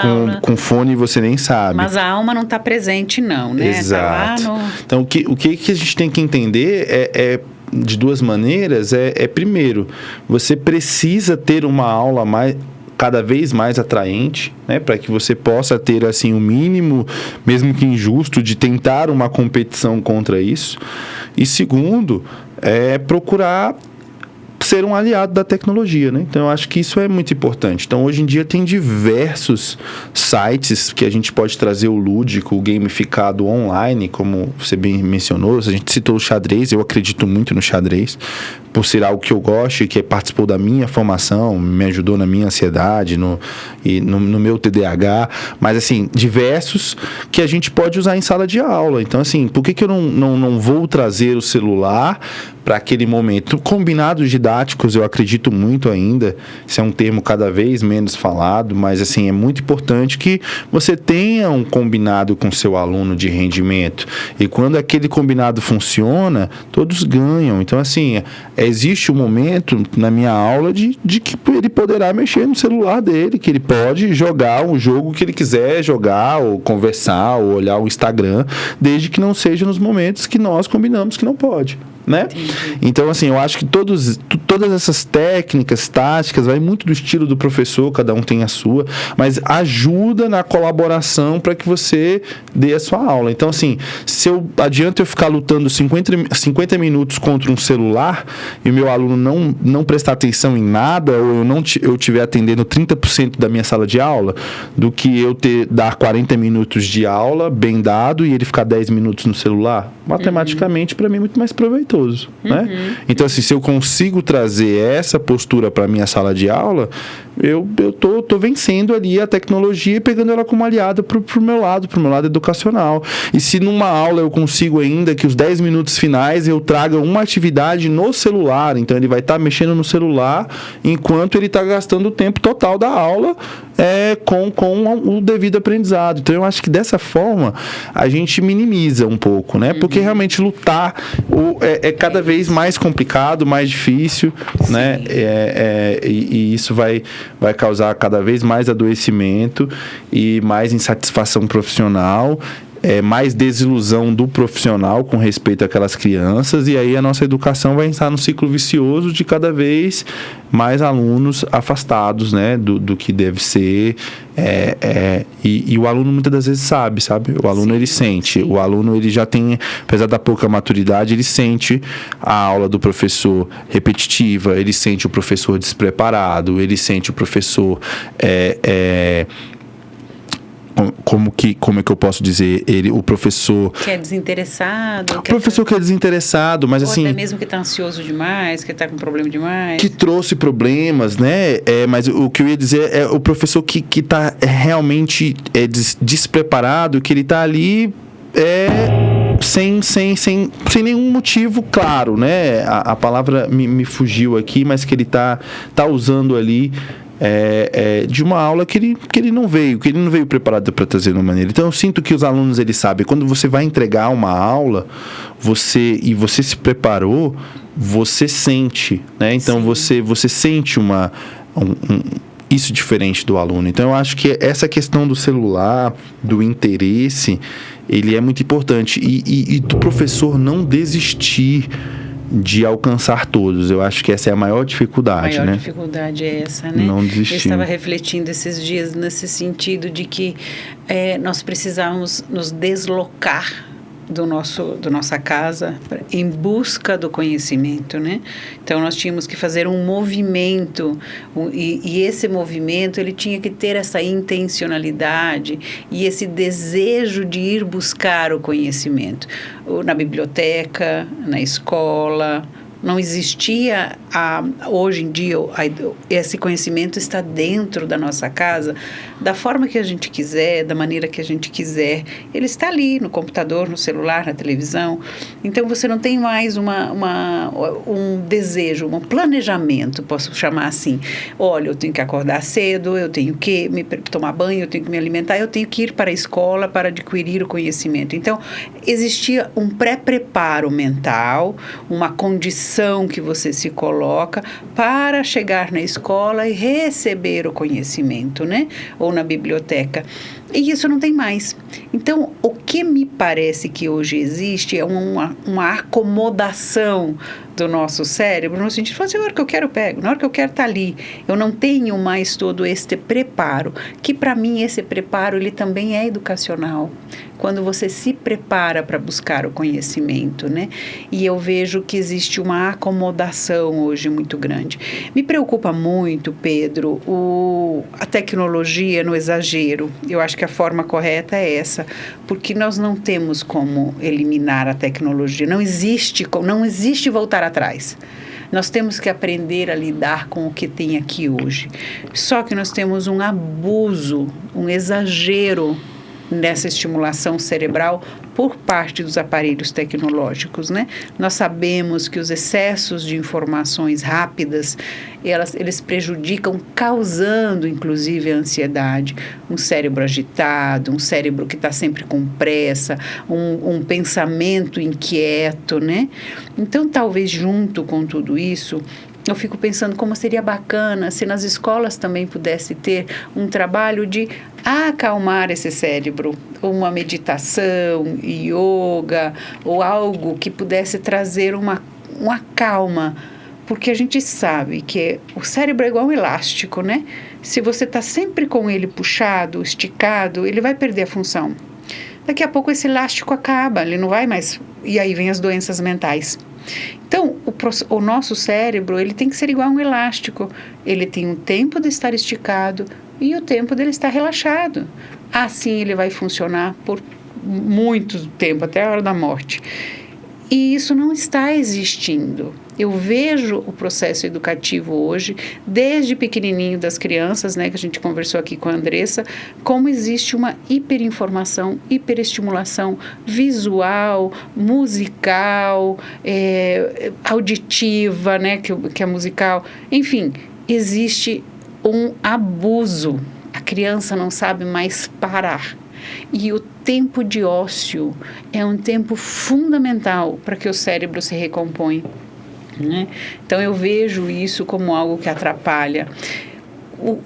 com fone e você nem sabe. Mas a alma não está presente, não, né? Exato. Tá lá Então, o que a gente tem que entender de duas maneiras, primeiro, você precisa ter uma aula cada vez mais atraente, né, para que você possa ter assim o mínimo, mesmo que injusto, de tentar uma competição contra isso. E segundo, procurar ser um aliado da tecnologia, né? Então, eu acho que isso é muito importante. Então, hoje em dia, tem diversos sites que a gente pode trazer o lúdico, o gamificado online, como você bem mencionou. A gente citou o xadrez, eu acredito muito no xadrez, por ser algo que eu gosto e que participou da minha formação, me ajudou na minha ansiedade, no meu TDAH, mas assim, diversos que a gente pode usar em sala de aula. Então, assim, por que eu não vou trazer o celular para aquele momento? Combinados didáticos, eu acredito muito ainda, isso é um termo cada vez menos falado, mas assim, é muito importante que você tenha um combinado com seu aluno de rendimento, e quando aquele combinado funciona, todos ganham. Então, assim, existe um momento na minha aula de que ele poderá mexer no celular dele, que ele pode jogar um jogo que ele quiser jogar, ou conversar, ou olhar o Instagram, desde que não seja nos momentos que nós combinamos que não pode, né? Então, assim, eu acho que todas essas técnicas, táticas, vai muito do estilo do professor, cada um tem a sua, mas ajuda na colaboração para que você dê a sua aula. Então, assim, se adianta eu ficar lutando 50 minutos contra um celular e o meu aluno não prestar atenção em nada, ou eu estiver atendendo 30% da minha sala de aula, do que eu dar 40 minutos de aula bem dado e ele ficar 10 minutos no celular, matematicamente, para mim, é muito mais proveitoso, né? Então, assim, se eu consigo trazer essa postura para a minha sala de aula, eu tô vencendo ali a tecnologia e pegando ela como aliada pro meu lado educacional. E se numa aula eu consigo ainda que os 10 minutos finais eu traga uma atividade no celular, então ele vai estar mexendo no celular enquanto ele está gastando o tempo total da aula com o devido aprendizado. Então, eu acho que dessa forma a gente minimiza um pouco, né? Porque realmente lutar é cada vez mais complicado, mais difícil, né? E isso vai causar cada vez mais adoecimento e mais insatisfação profissional, mais desilusão do profissional com respeito àquelas crianças, e aí a nossa educação vai entrar num ciclo vicioso de cada vez mais alunos afastados, né, do que deve ser, e o aluno muitas das vezes sabe? O aluno, ele sente, o aluno, ele já tem, apesar da pouca maturidade, ele sente a aula do professor repetitiva, ele sente o professor despreparado, ele sente o professor como é que eu posso dizer? O professor... Que é desinteressado. O professor que é desinteressado, mas assim... Ou até mesmo que está ansioso demais, que está com problema demais. Que trouxe problemas, né? Mas o que eu ia dizer é o professor que está realmente despreparado, que ele está ali... sem nenhum motivo claro, né? A palavra me fugiu aqui, mas que ele tá usando ali de uma aula que ele não veio preparado para trazer de uma maneira. Então, eu sinto que os alunos, eles sabem, quando você vai entregar uma aula, você se preparou, você sente, né? Então, você sente isso diferente do aluno. Então, eu acho que essa questão do celular, do interesse, ele é muito importante. E do professor não desistir de alcançar todos. Eu acho que essa é a maior dificuldade, né? A maior dificuldade é essa, né? Não desistir. Eu estava refletindo esses dias nesse sentido de que nós precisamos nos deslocar da nossa casa em busca do conhecimento, né? Então, nós tínhamos que fazer um movimento e esse movimento, ele tinha que ter essa intencionalidade e esse desejo de ir buscar o conhecimento. Na biblioteca, na escola... Não existia, hoje em dia, esse conhecimento está dentro da nossa casa, da forma que a gente quiser, da maneira que a gente quiser. Ele está ali, no computador, no celular, na televisão. Então, você não tem mais um desejo, um planejamento, posso chamar assim. Olha, eu tenho que acordar cedo, eu tenho que tomar banho, eu tenho que me alimentar, eu tenho que ir para a escola para adquirir o conhecimento. Então, existia um pré-preparo mental, uma condição que você se coloca para chegar na escola e receber o conhecimento, né? Ou na biblioteca. E isso não tem mais. Então, o que me parece que hoje existe é uma acomodação do nosso cérebro, no sentido de fazer, na hora que eu quero, eu pego, na hora que eu quero, tá ali. Eu não tenho mais todo este preparo, que para mim esse preparo, ele também é educacional. Quando você se prepara para buscar o conhecimento, né? E eu vejo que existe uma acomodação hoje muito grande. Me preocupa muito, Pedro, a tecnologia no exagero. Eu acho que a forma correta é essa, porque nós não temos como eliminar a tecnologia. Não existe voltar atrás. Nós temos que aprender a lidar com o que tem aqui hoje. Só que nós temos um abuso, um exagero nessa estimulação cerebral por parte dos aparelhos tecnológicos, né? Nós sabemos que os excessos de informações rápidas, eles prejudicam, causando, inclusive, a ansiedade. Um cérebro agitado, um cérebro que está sempre com pressa, um pensamento inquieto, né? Então, talvez, junto com tudo isso, eu fico pensando como seria bacana se nas escolas também pudesse ter um trabalho de acalmar esse cérebro, uma meditação, yoga, ou algo que pudesse trazer uma calma, porque a gente sabe que o cérebro é igual um elástico, né? Se você está sempre com ele puxado, esticado, ele vai perder a função. Daqui a pouco esse elástico acaba, ele não vai mais, e aí vem as doenças mentais. Então, o nosso cérebro, ele tem que ser igual a um elástico. Ele tem um tempo de estar esticado e o tempo dele estar relaxado. Assim ele vai funcionar por muito tempo, até a hora da morte. E isso não está existindo. Eu vejo o processo educativo hoje, desde pequenininho das crianças, né, que a gente conversou aqui com a Andressa, como existe uma hiperinformação, hiperestimulação visual, musical, auditiva, né, que é musical. Enfim, existe um abuso. A criança não sabe mais parar. E o tempo de ócio é um tempo fundamental para que o cérebro se recompõe, né? Então eu vejo isso como algo que atrapalha.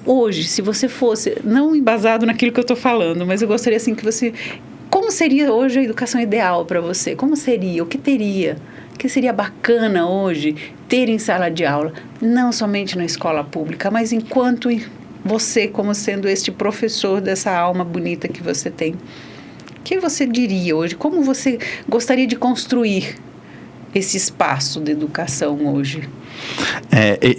Hoje, se você fosse, não embasado naquilo que eu estou falando, mas eu gostaria assim que você... Como seria hoje a educação ideal para você? Como seria? O que teria? O que seria bacana hoje ter em sala de aula? Não somente na escola pública, mas enquanto... Você, como sendo este professor dessa alma bonita que você tem, o que você diria hoje? Como você gostaria de construir esse espaço de educação hoje?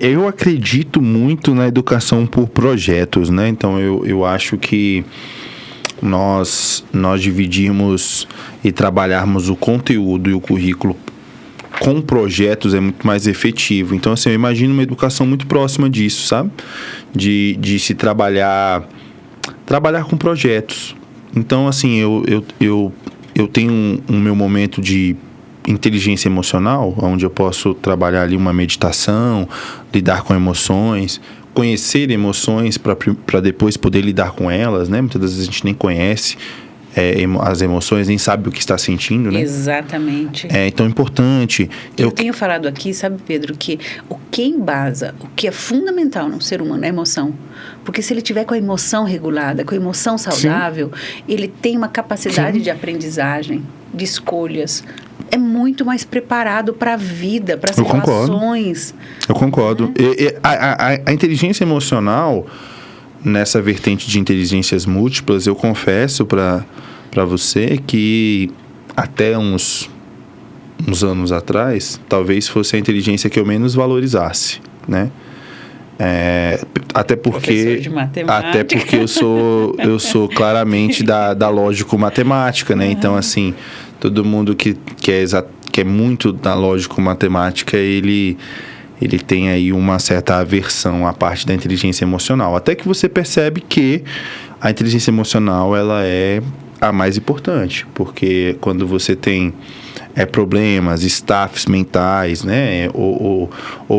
Eu acredito muito na educação por projetos, né? Então, eu acho que nós dividirmos e trabalharmos o conteúdo e o currículo com projetos é muito mais efetivo. Então, assim, eu imagino uma educação muito próxima disso, sabe? De se trabalhar com projetos. Então, assim, eu tenho um meu momento de inteligência emocional, onde eu posso trabalhar ali uma meditação, lidar com emoções, conhecer emoções para depois poder lidar com elas, né? Muitas vezes a gente nem conhece as emoções, nem sabe o que está sentindo, né? Exatamente. Então é importante. Eu tenho falado aqui, sabe, Pedro, que o que embasa, o que é fundamental no ser humano é a emoção. Porque se ele tiver com a emoção regulada, com a emoção saudável, sim, ele tem uma capacidade, sim, de aprendizagem, de escolhas. É muito mais preparado para a vida, para as relações. Eu concordo. A inteligência emocional, nessa vertente de inteligências múltiplas, eu confesso para você que até uns anos atrás, talvez fosse a inteligência que eu menos valorizasse, né? Até porque eu sou claramente da lógico-matemática, né? Então, assim, todo mundo que é muito da lógico-matemática, ele tem aí uma certa aversão à parte da inteligência emocional. Até que você percebe que a inteligência emocional, ela é a mais importante, porque quando você tem problemas, estafes mentais, né? Ou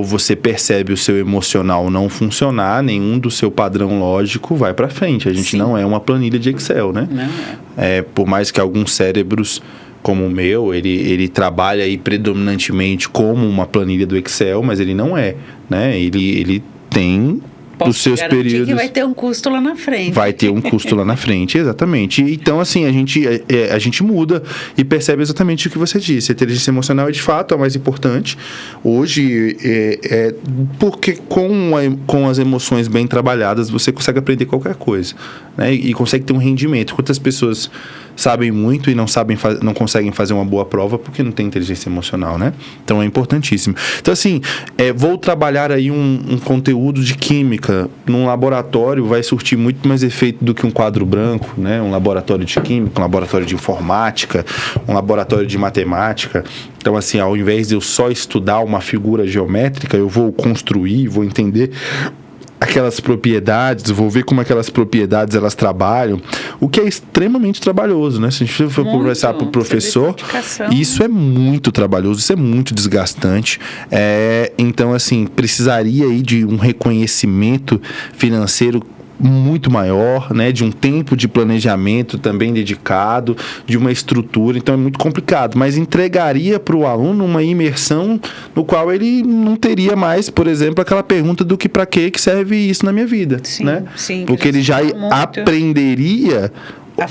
você percebe o seu emocional não funcionar, nenhum do seu padrão lógico vai para frente. A gente, sim, não é uma planilha de Excel, né? Não é. Por mais que alguns cérebros, como o meu, ele trabalha aí predominantemente como uma planilha do Excel, mas ele não é, né? Ele tem dos seus períodos. Que vai ter um custo lá na frente. Vai ter um custo lá na frente, exatamente. Então, assim, a gente muda e percebe exatamente o que você disse. A inteligência emocional é, de fato, a mais importante. Hoje, porque com as emoções bem trabalhadas, você consegue aprender qualquer coisa, né? E consegue ter um rendimento. Quantas pessoas sabem muito e não conseguem fazer uma boa prova porque não tem inteligência emocional, né? Então, é importantíssimo. Então, assim, vou trabalhar aí um conteúdo de química. Num laboratório vai surtir muito mais efeito do que um quadro branco, né? Um laboratório de química, um laboratório de informática, um laboratório de matemática. Então, assim, ao invés de eu só estudar uma figura geométrica, eu vou construir, vou entender aquelas propriedades, vou ver como aquelas propriedades elas trabalham, o que é extremamente trabalhoso, né? Se a gente for conversar para o professor, isso é muito trabalhoso, isso é muito desgastante. Então, assim, precisaria aí de um reconhecimento financeiro muito maior, né, de um tempo de planejamento também dedicado, de uma estrutura, então é muito complicado, mas entregaria para o aluno uma imersão no qual ele não teria mais, por exemplo, aquela pergunta do que para que serve isso na minha vida, sim, né? Sim, porque ele já aprenderia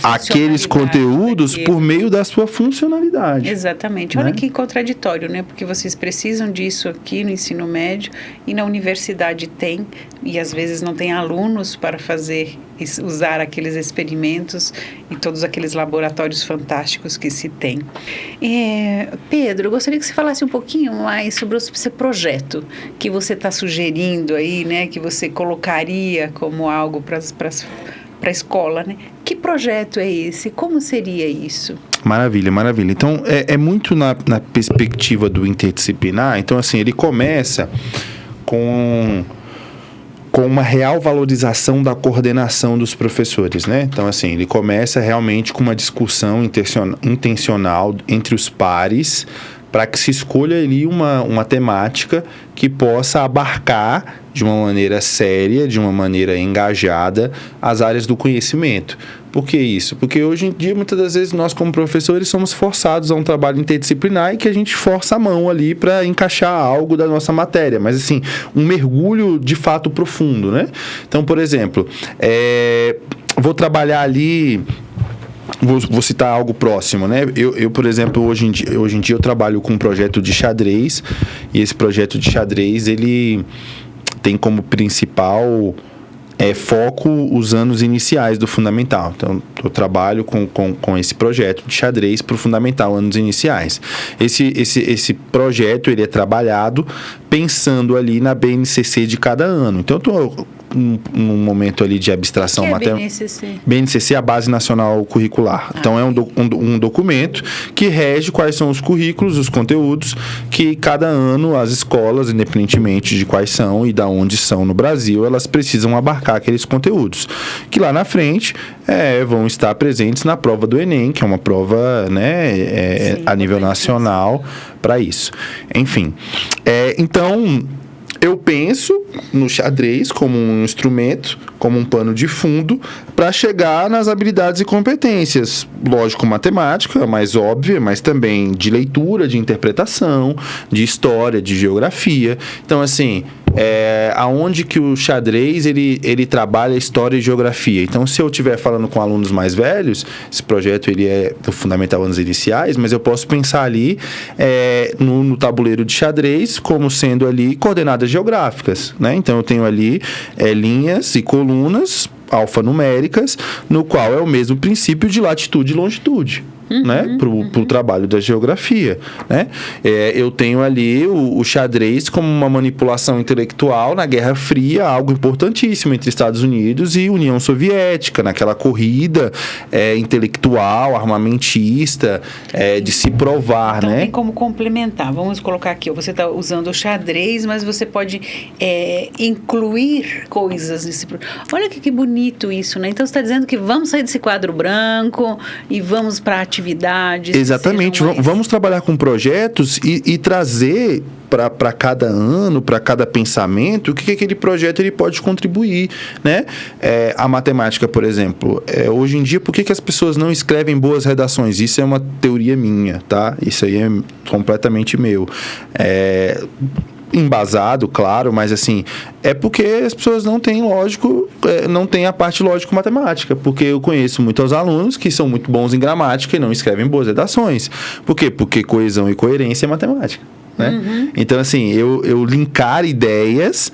aqueles conteúdos por meio da sua funcionalidade. Exatamente. Olha que contraditório, né? Porque vocês precisam disso aqui no ensino médio e na universidade tem, e às vezes não tem alunos para usar aqueles experimentos e todos aqueles laboratórios fantásticos que se tem. Pedro, eu gostaria que você falasse um pouquinho mais sobre o seu projeto que você está sugerindo aí, né? Que você colocaria como algo para a escola, né? Que projeto é esse? Como seria isso? Maravilha, maravilha. Então, é muito na perspectiva do interdisciplinar. Então, assim, ele começa com uma real valorização da coordenação dos professores, né? Então, assim, ele começa realmente com uma discussão intencional entre os pares para que se escolha ali uma temática que possa abarcar de uma maneira séria, de uma maneira engajada, as áreas do conhecimento. Por que isso? Porque hoje em dia, muitas das vezes, nós como professores somos forçados a um trabalho interdisciplinar e que a gente força a mão ali para encaixar algo da nossa matéria. Mas, assim, um mergulho de fato profundo, né? Então, por exemplo, vou trabalhar ali... Vou citar algo próximo, né? Eu, por exemplo, hoje em dia eu trabalho com um projeto de xadrez, e esse projeto de xadrez, ele tem como principal foco os anos iniciais do fundamental. Então, eu trabalho com esse projeto de xadrez para o fundamental, anos iniciais. Esse projeto, ele é trabalhado pensando ali na BNCC de cada ano. Então, eu estou num momento ali de abstração matemática. BNCC? BNCC é a Base Nacional Curricular. Então, é um documento que rege quais são os currículos, os conteúdos que cada ano as escolas, independentemente de quais são e de onde são no Brasil, elas precisam abarcar aqueles conteúdos, que lá na frente vão estar presentes na prova do Enem, que é uma prova, né, a nível nacional para isso. Enfim, então... Eu penso no xadrez como um instrumento, como um pano de fundo, para chegar nas habilidades e competências. Lógico, matemática, mais óbvia, mas também de leitura, de interpretação, de história, de geografia. Então, assim, aonde que o xadrez ele trabalha história e geografia. Então, se eu estiver falando com alunos mais velhos, esse projeto ele é do Fundamental Anos Iniciais, mas eu posso pensar ali no tabuleiro de xadrez como sendo ali coordenadas geográficas, né? Então, eu tenho ali linhas e colunas alfanuméricas, no qual é o mesmo princípio de latitude e longitude. Né? Para o trabalho da geografia, né? Eu tenho ali o xadrez como uma manipulação intelectual na Guerra Fria, algo importantíssimo entre Estados Unidos e União Soviética, naquela corrida intelectual, armamentista, de se provar, então, né? Tem como complementar. Vamos colocar aqui, você está usando o xadrez, mas você pode incluir coisas nesse... Olha que bonito isso, né? Então, você está dizendo que vamos sair desse quadro branco e vamos para atividades. Exatamente, vamos trabalhar com projetos e trazer para cada ano, para cada pensamento, o que aquele projeto ele pode contribuir, né? A matemática, por exemplo, hoje em dia, por que as pessoas não escrevem boas redações? Isso é uma teoria minha, tá? Isso aí é completamente meu. embasado, claro, mas assim, é porque as pessoas não têm não têm a parte lógico-matemática, porque eu conheço muitos alunos que são muito bons em gramática e não escrevem boas redações. Por quê? Porque coesão e coerência é matemática. Né? Então, assim, eu linkar ideias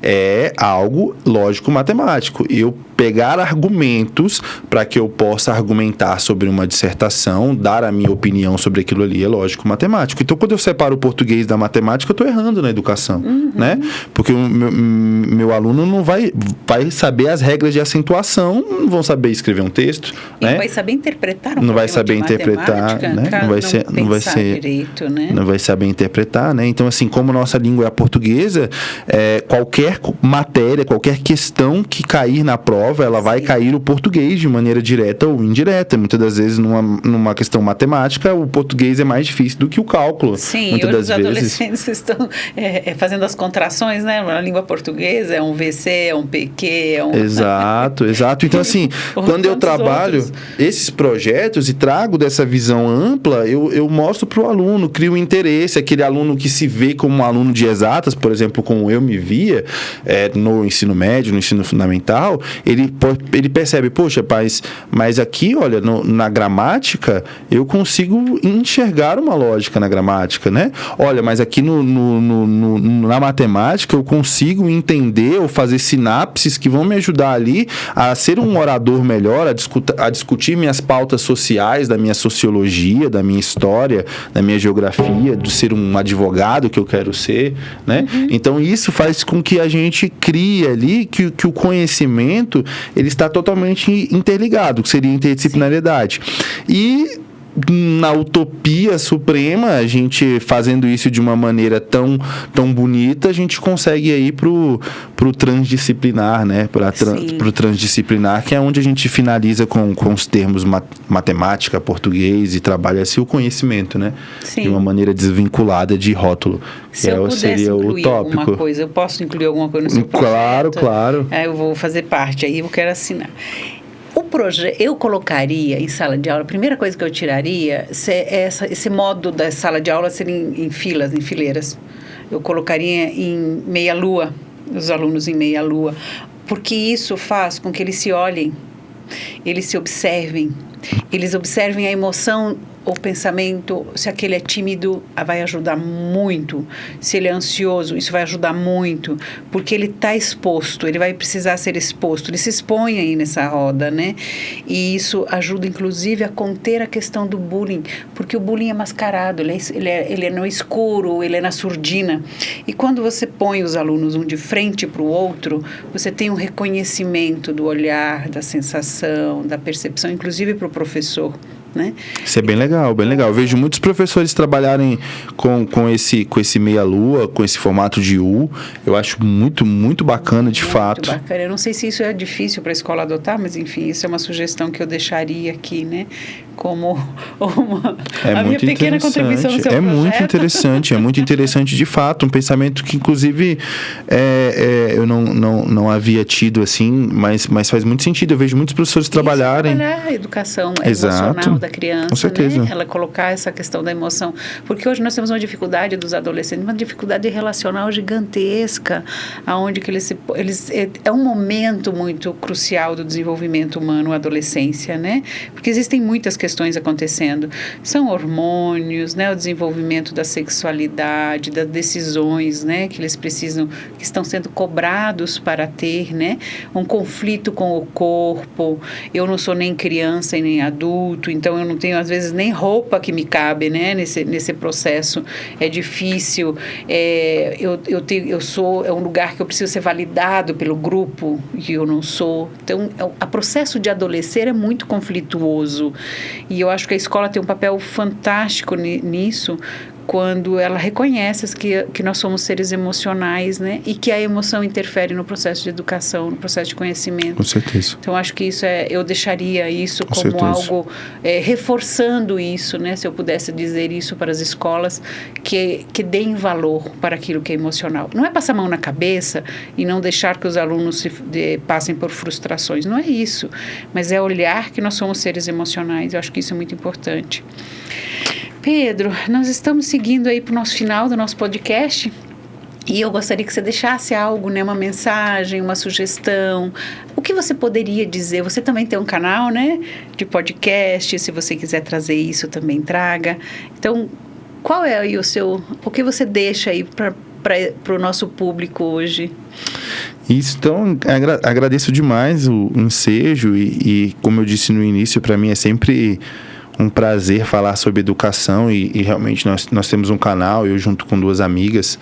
é algo lógico-matemático. Eu pegar argumentos para que eu possa argumentar sobre uma dissertação, dar a minha opinião sobre aquilo ali, é lógico-matemático. Então, quando eu separo o português da matemática, eu estou errando na educação, né? Porque o meu aluno não vai saber as regras de acentuação, não vão saber escrever um texto, né? Não vai saber interpretar não vai saber interpretar, né? Não vai ser direito, né? Não vai saber interpretar, né? Então, assim, como nossa língua é a portuguesa, qualquer matéria, qualquer questão que cair na prova, ela vai cair o português de maneira direta ou indireta. Muitas das vezes, numa questão matemática, o português é mais difícil do que o cálculo. Sim, muitas hoje das os vezes adolescentes estão fazendo as contrações, né? Na língua portuguesa é um VC, é um PQ, é um... Exato. Então, assim, quando eu trabalho esses projetos e trago dessa visão ampla, eu mostro para o aluno, crio um interesse, aquele aluno que se vê como um aluno de exatas, por exemplo, como eu me via no ensino médio, no ensino fundamental, ele percebe, poxa, mas aqui, olha, na gramática, eu consigo enxergar uma lógica na gramática, né? Olha, mas aqui na matemática, eu consigo entender ou fazer sinapses que vão me ajudar ali a ser um orador melhor, a discutir minhas pautas sociais, da minha sociologia, da minha história, da minha geografia, de ser um advogado que eu quero ser, né? Então, isso faz com que a gente crie ali que o conhecimento, ele está totalmente interligado, que seria interdisciplinariedade. E na utopia suprema, a gente fazendo isso de uma maneira tão bonita, a gente consegue ir pro transdisciplinar, né? Pro transdisciplinar, que é onde a gente finaliza com os termos matemática, português e trabalha assim o conhecimento, né? Sim. De uma maneira desvinculada de rótulo. Se eu pudesse seria incluir utópico. alguma coisa, eu posso incluir alguma coisa no seu projeto? Claro. Eu vou fazer parte, aí eu quero assinar. Eu colocaria em sala de aula, a primeira coisa que eu tiraria é esse modo da sala de aula ser em filas, em fileiras. Eu colocaria em meia-lua, os alunos em meia-lua, porque isso faz com que eles se olhem, eles se observem, eles observem a emoção, o pensamento. Se aquele é tímido, vai ajudar muito. Se ele é ansioso, isso vai ajudar muito, porque ele está exposto, ele vai precisar ser exposto, ele se expõe aí nessa roda, né? E isso ajuda, inclusive, a conter a questão do bullying, porque o bullying é mascarado, ele é no escuro, ele é na surdina. E quando você põe os alunos um de frente para o outro, você tem um reconhecimento do olhar, da sensação, da percepção, inclusive para o professor, né? Isso é bem legal, bem legal. Eu vejo muitos professores trabalharem com esse meia-lua, com esse formato de U. Eu acho muito, muito bacana, de fato. Muito bacana. Eu não sei se isso é difícil para a escola adotar, mas enfim, isso é uma sugestão que eu deixaria aqui, né? Como a minha pequena contribuição no seu projeto. É muito interessante de fato. Um pensamento que, inclusive, eu não havia tido assim, mas faz muito sentido. Eu vejo muitos professores trabalharem. Trabalhar a educação emocional da criança, com certeza, né? Ela colocar essa questão da emoção, porque hoje nós temos uma dificuldade dos adolescentes, uma dificuldade relacional gigantesca, aonde que eles é um momento muito crucial do desenvolvimento humano, a adolescência, né? Porque existem muitas questões acontecendo, são hormônios, né? O desenvolvimento da sexualidade, das decisões, né? Que eles precisam, que estão sendo cobrados para ter, né? Um conflito com o corpo. Eu não sou nem criança e nem adulto, então eu não tenho, às vezes, nem roupa que me cabe, né? Nesse processo. É difícil. É um lugar que eu preciso ser validado pelo grupo e eu não sou. Então, o processo de adolescer é muito conflituoso. E eu acho que a escola tem um papel fantástico nisso, quando ela reconhece que nós somos seres emocionais, né? E que a emoção interfere no processo de educação, no processo de conhecimento. Com certeza. Então, acho que isso eu deixaria isso com como certeza. algo, reforçando isso, né? Se eu pudesse dizer isso para as escolas, que deem valor para aquilo que é emocional. Não é passar a mão na cabeça e não deixar que os alunos passem por frustrações. Não é isso. Mas é olhar que nós somos seres emocionais. Eu acho que isso é muito importante. Pedro, nós estamos seguindo aí para o nosso final do nosso podcast. E eu gostaria que você deixasse algo, né? Uma mensagem, uma sugestão. O que você poderia dizer? Você também tem um canal, né? De podcast. Se você quiser trazer isso, também traga. Então, qual é aí o que você deixa aí para o nosso público hoje? Isso, então, agradeço demais o ensejo e como eu disse no início, para mim é sempre um prazer falar sobre educação e realmente nós temos um canal, eu junto com 2 amigas.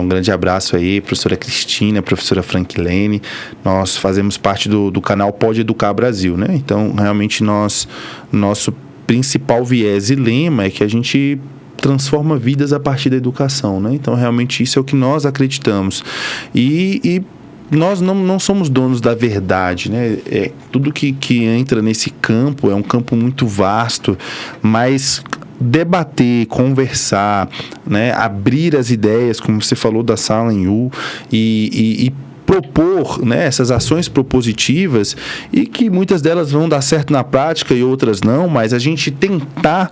Um grande abraço aí, professora Cristina, professora Frankilene. Nós fazemos parte do canal Pode Educar Brasil, né? Então, realmente, nosso principal viés e lema é que a gente transforma vidas a partir da educação, né? Então, realmente, isso é o que nós acreditamos. E nós não somos donos da verdade, né? Tudo que entra nesse campo é um campo muito vasto, mas debater, conversar, né? Abrir as ideias, como você falou da sala em U, e propor, né, essas ações propositivas e que muitas delas vão dar certo na prática e outras não, mas a gente tentar,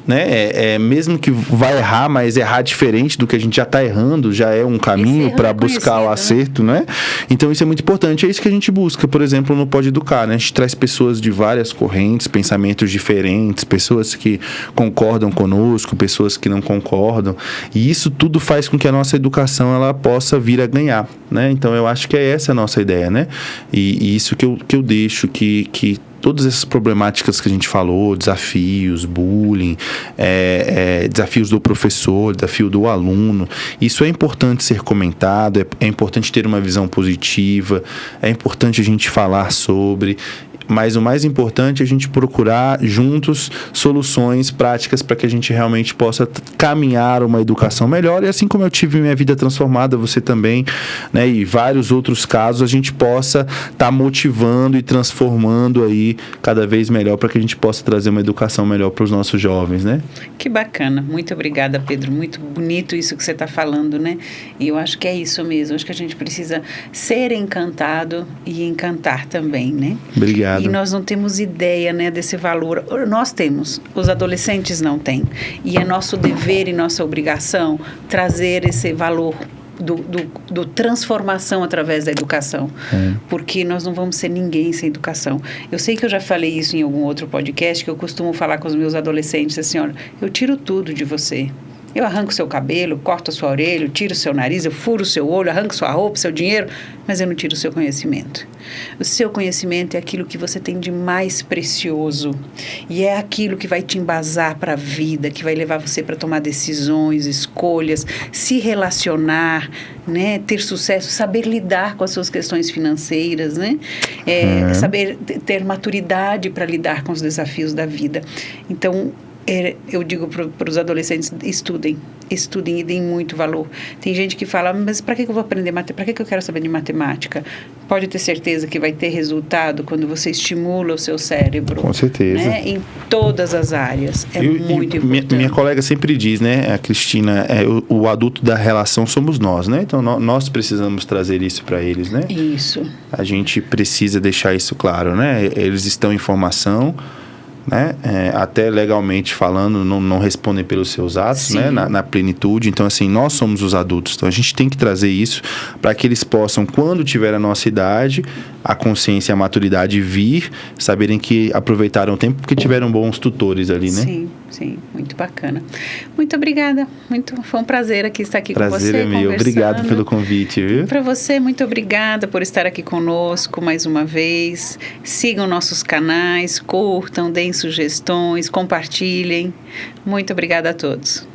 né, mesmo que vai errar, mas errar diferente do que a gente já está errando, já é um caminho para buscar o acerto, né? Então isso é muito importante, é isso que a gente busca, por exemplo, no Pode Educar, né? A gente traz pessoas de várias correntes, pensamentos diferentes, pessoas que concordam conosco, pessoas que não concordam, e isso tudo faz com que a nossa educação ela possa vir a ganhar, né? Então eu acho que é essa a nossa ideia, né? E isso que eu deixo, que todas essas problemáticas que a gente falou, desafios, bullying, desafios do professor, desafio do aluno, isso é importante ser comentado, é importante ter uma visão positiva, é importante a gente falar sobre, mas o mais importante é a gente procurar juntos soluções práticas para que a gente realmente possa caminhar uma educação melhor e assim como eu tive minha vida transformada, você também, né, e vários outros casos, a gente possa estar motivando e transformando aí cada vez melhor para que a gente possa trazer uma educação melhor para os nossos jovens, né? Que bacana, muito obrigada, Pedro, muito bonito isso que você está falando, né? E eu acho que é isso mesmo, acho que a gente precisa ser encantado e encantar também, né? Obrigado. E nós não temos ideia, né, desse valor. Nós temos, os adolescentes não têm. E é nosso dever e nossa obrigação trazer esse valor do transformação através da educação. Porque nós não vamos ser ninguém sem educação. Eu sei que eu já falei isso em algum outro podcast, que eu costumo falar com os meus adolescentes assim, olha, eu tiro tudo de você. Eu arranco seu cabelo, corto a sua orelha, tiro o seu nariz, eu furo o seu olho, arranco sua roupa, seu dinheiro, mas eu não tiro o seu conhecimento. O seu conhecimento é aquilo que você tem de mais precioso e é aquilo que vai te embasar para a vida, que vai levar você para tomar decisões, escolhas, se relacionar, né, ter sucesso, saber lidar com as suas questões financeiras, né, saber ter maturidade para lidar com os desafios da vida. Então, eu digo para os adolescentes, estudem e deem muito valor. Tem gente que fala, mas para que eu vou aprender matemática? Para que eu quero saber de matemática? Pode ter certeza que vai ter resultado quando você estimula o seu cérebro. Com certeza. Né? Em todas as áreas. É muito importante. Minha colega sempre diz, né, a Cristina, o adulto da relação somos nós, né? Então nós precisamos trazer isso para eles, né? Isso. A gente precisa deixar isso claro, né? Eles estão em formação, né? Até legalmente falando, não respondem pelos seus atos, né? Na plenitude. Então, assim, nós somos os adultos. Então, a gente tem que trazer isso para que eles possam, quando tiver a nossa idade, a consciência e a maturidade vir, saberem que aproveitaram o tempo porque tiveram bons tutores ali, né? Sim, muito bacana. Muito obrigada. Foi um prazer estar aqui com você. Prazer é meu. Obrigado pelo convite, viu? Para você, muito obrigada por estar aqui conosco mais uma vez. Sigam nossos canais, curtam, deem sugestões, compartilhem. Muito obrigada a todos.